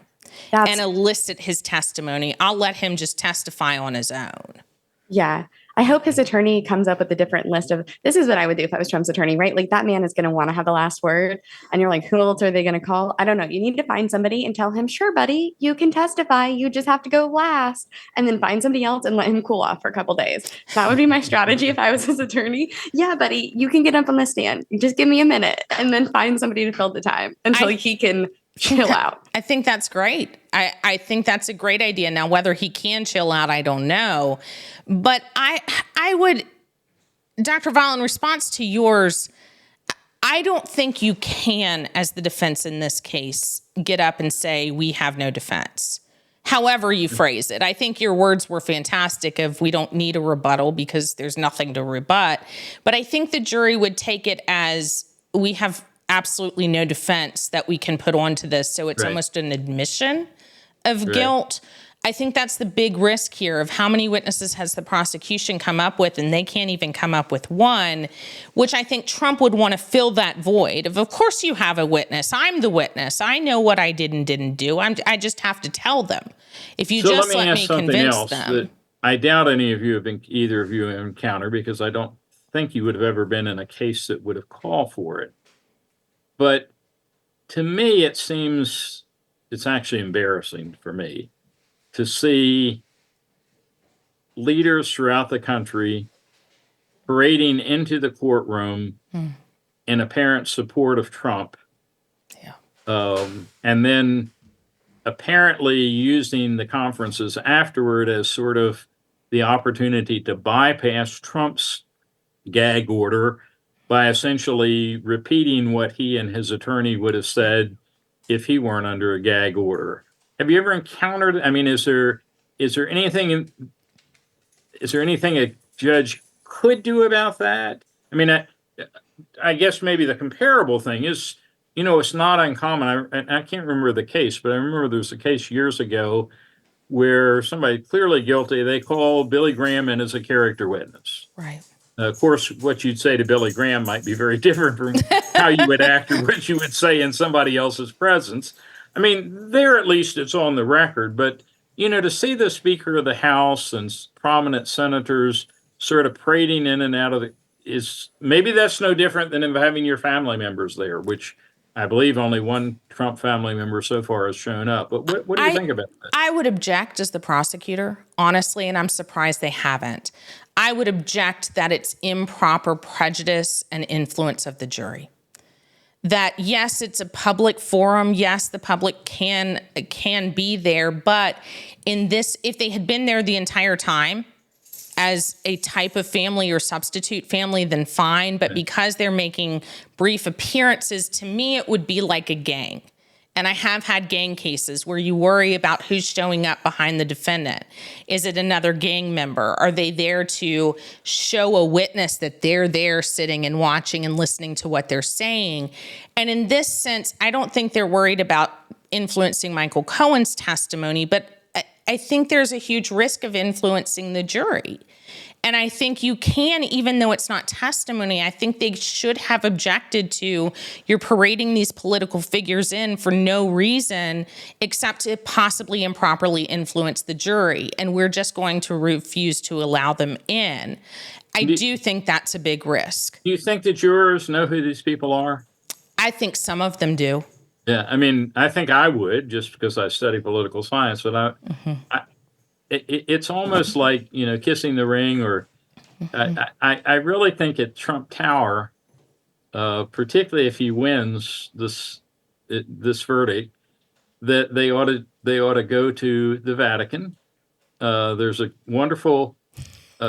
and elicit his testimony. I'll let him just testify on his own. Yeah. I hope his attorney comes up with a different list of, this is what I would do if I was Trump's attorney, right? Like, that man is going to want to have the last word. And you're like, who else are they going to call? I don't know. You need to find somebody and tell him, sure, buddy, you can testify. You just have to go last. And then find somebody else and let him cool off for a couple days. That would be my strategy if I was his attorney. Yeah, buddy, you can get up on the stand. You just give me a minute and then find somebody to fill the time until he can chill out. I think that's great. I think that's a great idea. Now, whether he can chill out, I don't know. But I would, Dr. Vall, in response to yours, I don't think you can, as the defense in this case, get up and say, we have no defense. However you phrase it. I think your words were fantastic of we don't need a rebuttal because there's nothing to rebut. But I think the jury would take it as we have absolutely no defense that we can put onto this. So it's almost an admission of guilt. I think that's the big risk here of how many witnesses has the prosecution come up with, and they can't even come up with one, which I think Trump would want to fill that void of course you have a witness. I'm the witness. I know what I did and didn't do. I just have to tell them. If you just let me convince them. That I doubt either of you have encountered, because I don't think you would have ever been in a case that would have called for it. But to me, it seems it's actually embarrassing for me to see leaders throughout the country parading into the courtroom in apparent support of Trump. And then apparently using the conferences afterward as sort of the opportunity to bypass Trump's gag order by essentially repeating what he and his attorney would have said if he weren't under a gag order. Have you ever encountered, I mean, is there anything a judge could do about that? I mean, I guess maybe the comparable thing is, it's not uncommon. I can't remember the case, but I remember there was a case years ago where somebody clearly guilty, they called Billy Graham in as a character witness. Right. Of course, what you'd say to Billy Graham might be very different from how you would act or what you would say in somebody else's presence. I mean, there at least it's on the record. But, to see the Speaker of the House and prominent senators sort of parading in and out of maybe that's no different than having your family members there, which I believe only one Trump family member so far has shown up. But what do you think about that? I would object as the prosecutor, honestly, and I'm surprised they haven't. I would object that it's improper prejudice and influence of the jury. That yes, it's a public forum. Yes, the public can be there, but in this, if they had been there the entire time as a type of family or substitute family, then fine. But because they're making brief appearances, to me, it would be like a gang. And I have had gang cases where you worry about who's showing up behind the defendant. Is it another gang member? Are they there to show a witness that they're there sitting and watching and listening to what they're saying? And in this sense, I don't think they're worried about influencing Michael Cohen's testimony, but I think there's a huge risk of influencing the jury. And I think you can, even though it's not testimony, I think they should have objected to you're parading these political figures in for no reason except to possibly improperly influence the jury. And we're just going to refuse to allow them in. I do think that's a big risk. Do you think the jurors know who these people are? I think some of them do. Yeah, I mean, I think I would just because I study political science, but it's almost like, kissing the ring, or I really think at Trump Tower, particularly if he wins this verdict, that they ought to go to the Vatican. There's a wonderful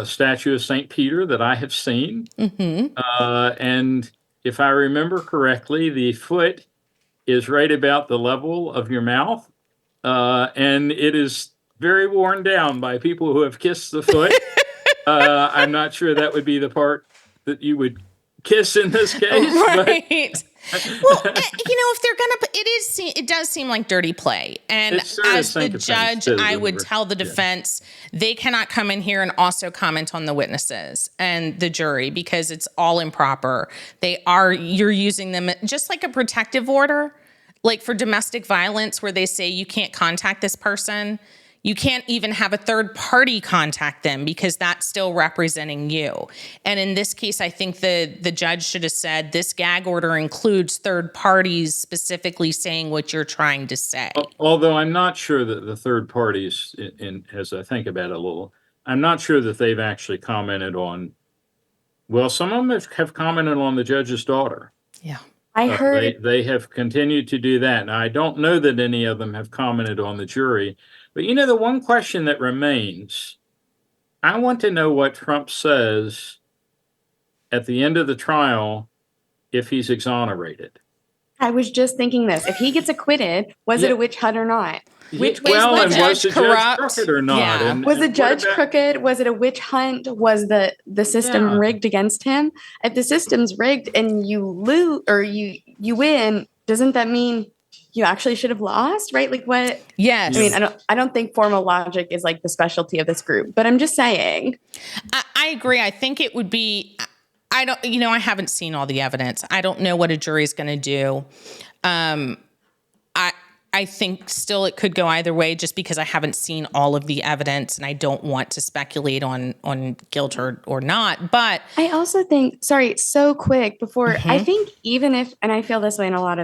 statue of St. Peter that I have seen, and if I remember correctly, the foot is right about the level of your mouth, and it is very worn down by people who have kissed the foot. I'm not sure that would be the part that you would kiss in this case. Right. Well, if they're gonna, it does seem like dirty play. And as the judge, I would tell the defense they cannot come in here and also comment on the witnesses and the jury because it's all improper. You're using them just like a protective order, like for domestic violence, where they say you can't contact this person. You can't even have a third party contact them because that's still representing you. And in this case, I think the judge should have said this gag order includes third parties specifically saying what you're trying to say. Although I'm not sure that the third parties, as I think about it a little, I'm not sure that they've actually commented on, well, some of them have commented on the judge's daughter. Yeah. I heard they have continued to do that. Now, I don't know that any of them have commented on the jury. But the one question that remains, I want to know what Trump says at the end of the trial if he's exonerated. I was just thinking this. If he gets acquitted, was it a witch hunt or not? Was the judge crooked or not? Yeah. Was the judge crooked? Was it a witch hunt? Was the system rigged against him? If the system's rigged and you lose or you win, doesn't that mean you actually should have lost, right? Like what? Yes. I mean, I don't think formal logic is like the specialty of this group, but I'm just saying. I agree. I think it would be, I haven't seen all the evidence. I don't know what a jury's going to do. I think still it could go either way just because I haven't seen all of the evidence and I don't want to speculate on guilt or not. But I also think, so quick before, I think even if, and I feel this way in a lot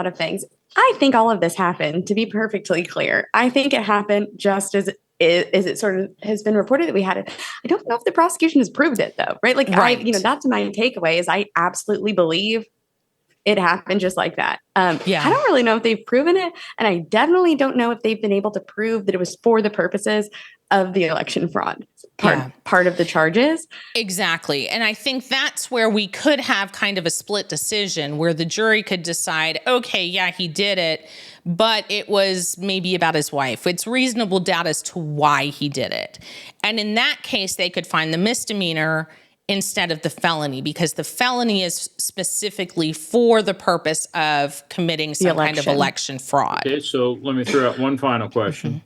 of things, I think all of this happened, to be perfectly clear. I think it happened just as it sort of has been reported that we had it. I don't know if the prosecution has proved it though, right? Like that's my takeaway is I absolutely believe it happened just like that. I don't really know if they've proven it. And I definitely don't know if they've been able to prove that it was for the purposes of the election fraud part of the charges. Exactly. And I think that's where we could have kind of a split decision where the jury could decide, okay, yeah, he did it, but it was maybe about his wife. It's reasonable doubt as to why he did it. And in that case, they could find the misdemeanor instead of the felony, because the felony is specifically for the purpose of committing some kind of election fraud. Okay, so let me throw out one final question.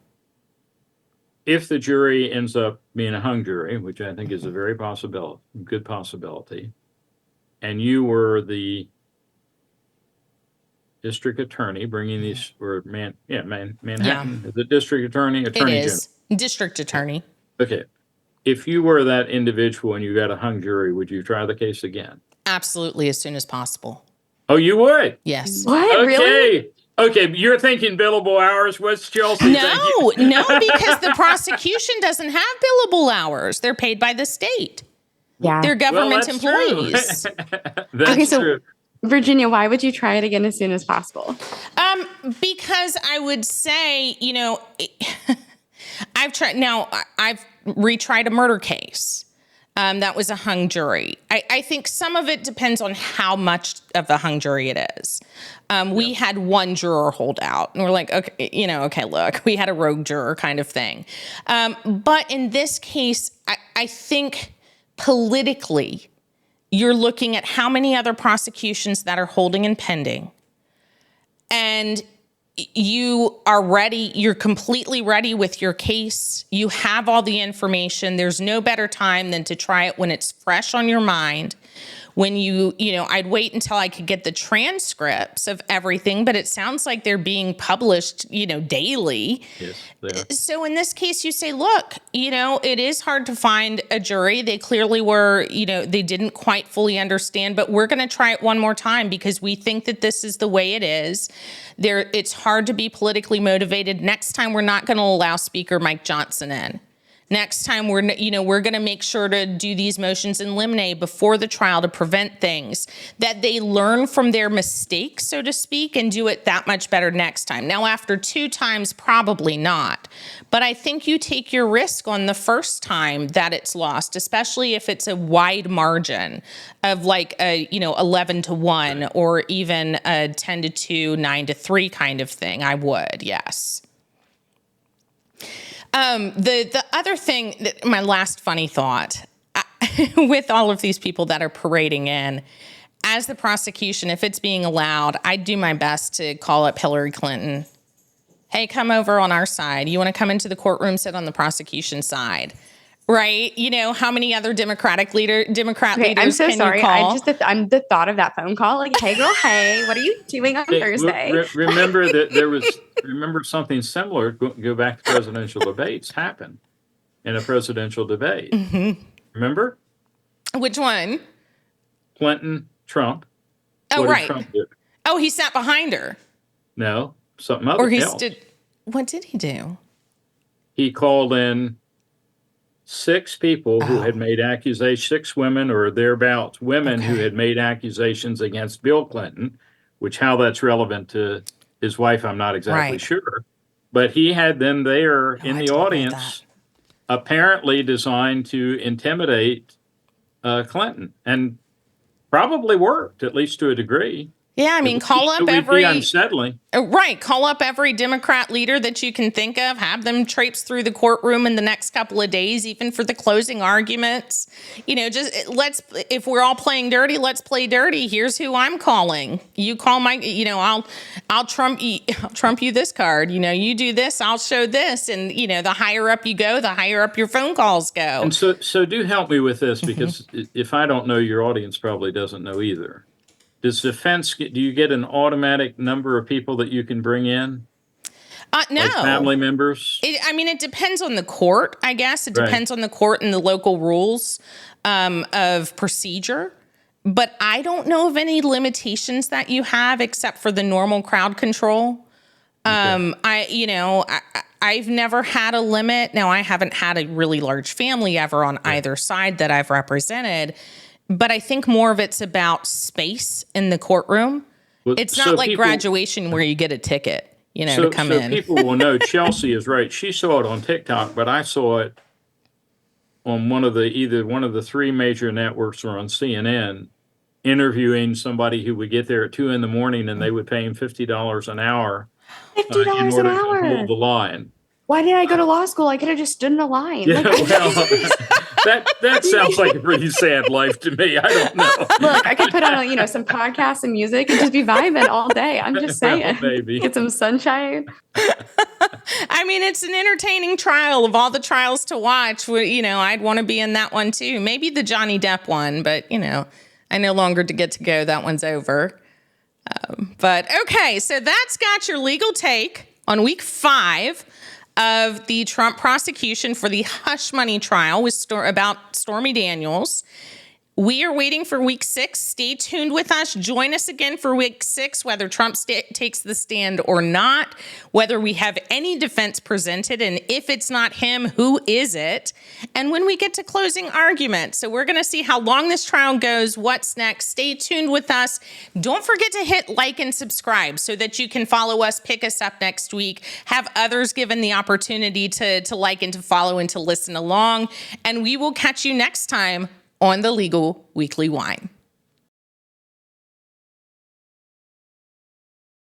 If the jury ends up being a hung jury, which I think is a very good possibility, and you were the district attorney bringing these, or Manhattan, the district attorney It is. General. District attorney. Okay. If you were that individual and you got a hung jury, would you try the case again? Absolutely, as soon as possible. Oh, you would? Yes. What? Okay. Really? Okay, you're thinking billable hours. What's Chelsea thinking? No, because the prosecution doesn't have billable hours. They're paid by the state. Yeah. They're government That's employees. True. That's Okay, so true. Virginia, why would you try it again as soon as possible? Because I would say, I've retried a murder case. That was a hung jury. I think some of it depends on how much of a hung jury it is. We had one juror hold out, and we're like, okay, look, we had a rogue juror kind of thing. But in this case, I think politically, you're looking at how many other prosecutions that are holding and pending, and you are ready, you're completely ready with your case. You have all the information. There's no better time than to try it when it's fresh on your mind. When I'd wait until I could get the transcripts of everything, but it sounds like they're being published, daily. Yes, they are. So in this case, you say, look, it is hard to find a jury. They clearly were, they didn't quite fully understand, but we're going to try it one more time because we think that this is the way it is. It's hard to be politically motivated. Next time, we're not going to allow Speaker Mike Johnson in. Next time, we're going to make sure to do these motions in limine before the trial to prevent things, that they learn from their mistakes, so to speak, and do it that much better next time. Now, after 2 times, probably not. But I think you take your risk on the first time that it's lost, especially if it's a wide margin of 11-1 or even a 10-2, 9-3 kind of thing. I would, yes. The other thing, my last funny thought, with all of these people that are parading in, as the prosecution, if it's being allowed, I'd do my best to call up Hillary Clinton. Hey, come over on our side. You want to come into the courtroom, sit on the prosecution side. Right? How many other Democrat leaders I'm so can sorry. you call? I'm the thought of that phone call. Like, hey, girl, hey, what are you doing on Thursday? Remember that remember something similar, go back to presidential debates, happened in a presidential debate. Mm-hmm. Remember? Which one? Clinton, Trump. Oh, what right. Did Trump do? Oh, he sat behind her. No, something else. Or he stood. What did he do? He called in 6 people who had made accusations, 6 women or thereabouts, women who had made accusations against Bill Clinton, which how that's relevant to his wife, I'm not exactly sure. But he had them there in the audience, apparently designed to intimidate Clinton, and probably worked, at least to a degree. Yeah, I mean, call up every unsettling. Call up every Democrat leader that you can think of. Have them traipse through the courtroom in the next couple of days, even for the closing arguments. If we're all playing dirty, let's play dirty. Here's who I'm calling. You call my, I'll trump you this card. You do this, I'll show this, and the higher up you go, the higher up your phone calls go. And so do help me with this, because if I don't know, your audience probably doesn't know either. Does defense do you get an automatic number of people that you can bring in? No. Like family members? It depends on the court, I guess. It depends on the court and the local rules of procedure. But I don't know of any limitations that you have except for the normal crowd control. I've never had a limit. Now, I haven't had a really large family ever on either side that I've represented. But I think more of it's about space in the courtroom. Well, it's not like graduation where you get a ticket, to come in. So people will know Chelsea is right. She saw it on TikTok, but I saw it on either one of the 3 major networks or on CNN, interviewing somebody who would get there at 2 a.m. and they would pay him $50 an hour. $50 an hour. To hold the line. Why did I go to law school? I could have just stood in a line. Yeah, that sounds like a pretty sad life to me. I don't know. Look, I could put on some podcasts and music and just be vibing all day. I'm just saying. Maybe. Get some sunshine. It's an entertaining trial of all the trials to watch. I'd want to be in that one too. Maybe the Johnny Depp one, but I no longer get to go. That one's over. But okay, so that's got your legal take on week 5 of the Trump prosecution for the hush money trial about Stormy Daniels. We are waiting for week 6. Stay tuned with us. Join us again for week 6, whether Trump takes the stand or not, whether we have any defense presented, and if it's not him, who is it? And when we get to closing argument. So we're going to see how long this trial goes, what's next. Stay tuned with us. Don't forget to hit like and subscribe so that you can follow us, pick us up next week, have others given the opportunity to like and to follow and to listen along. And we will catch you next time on the Legal Weekly Wine.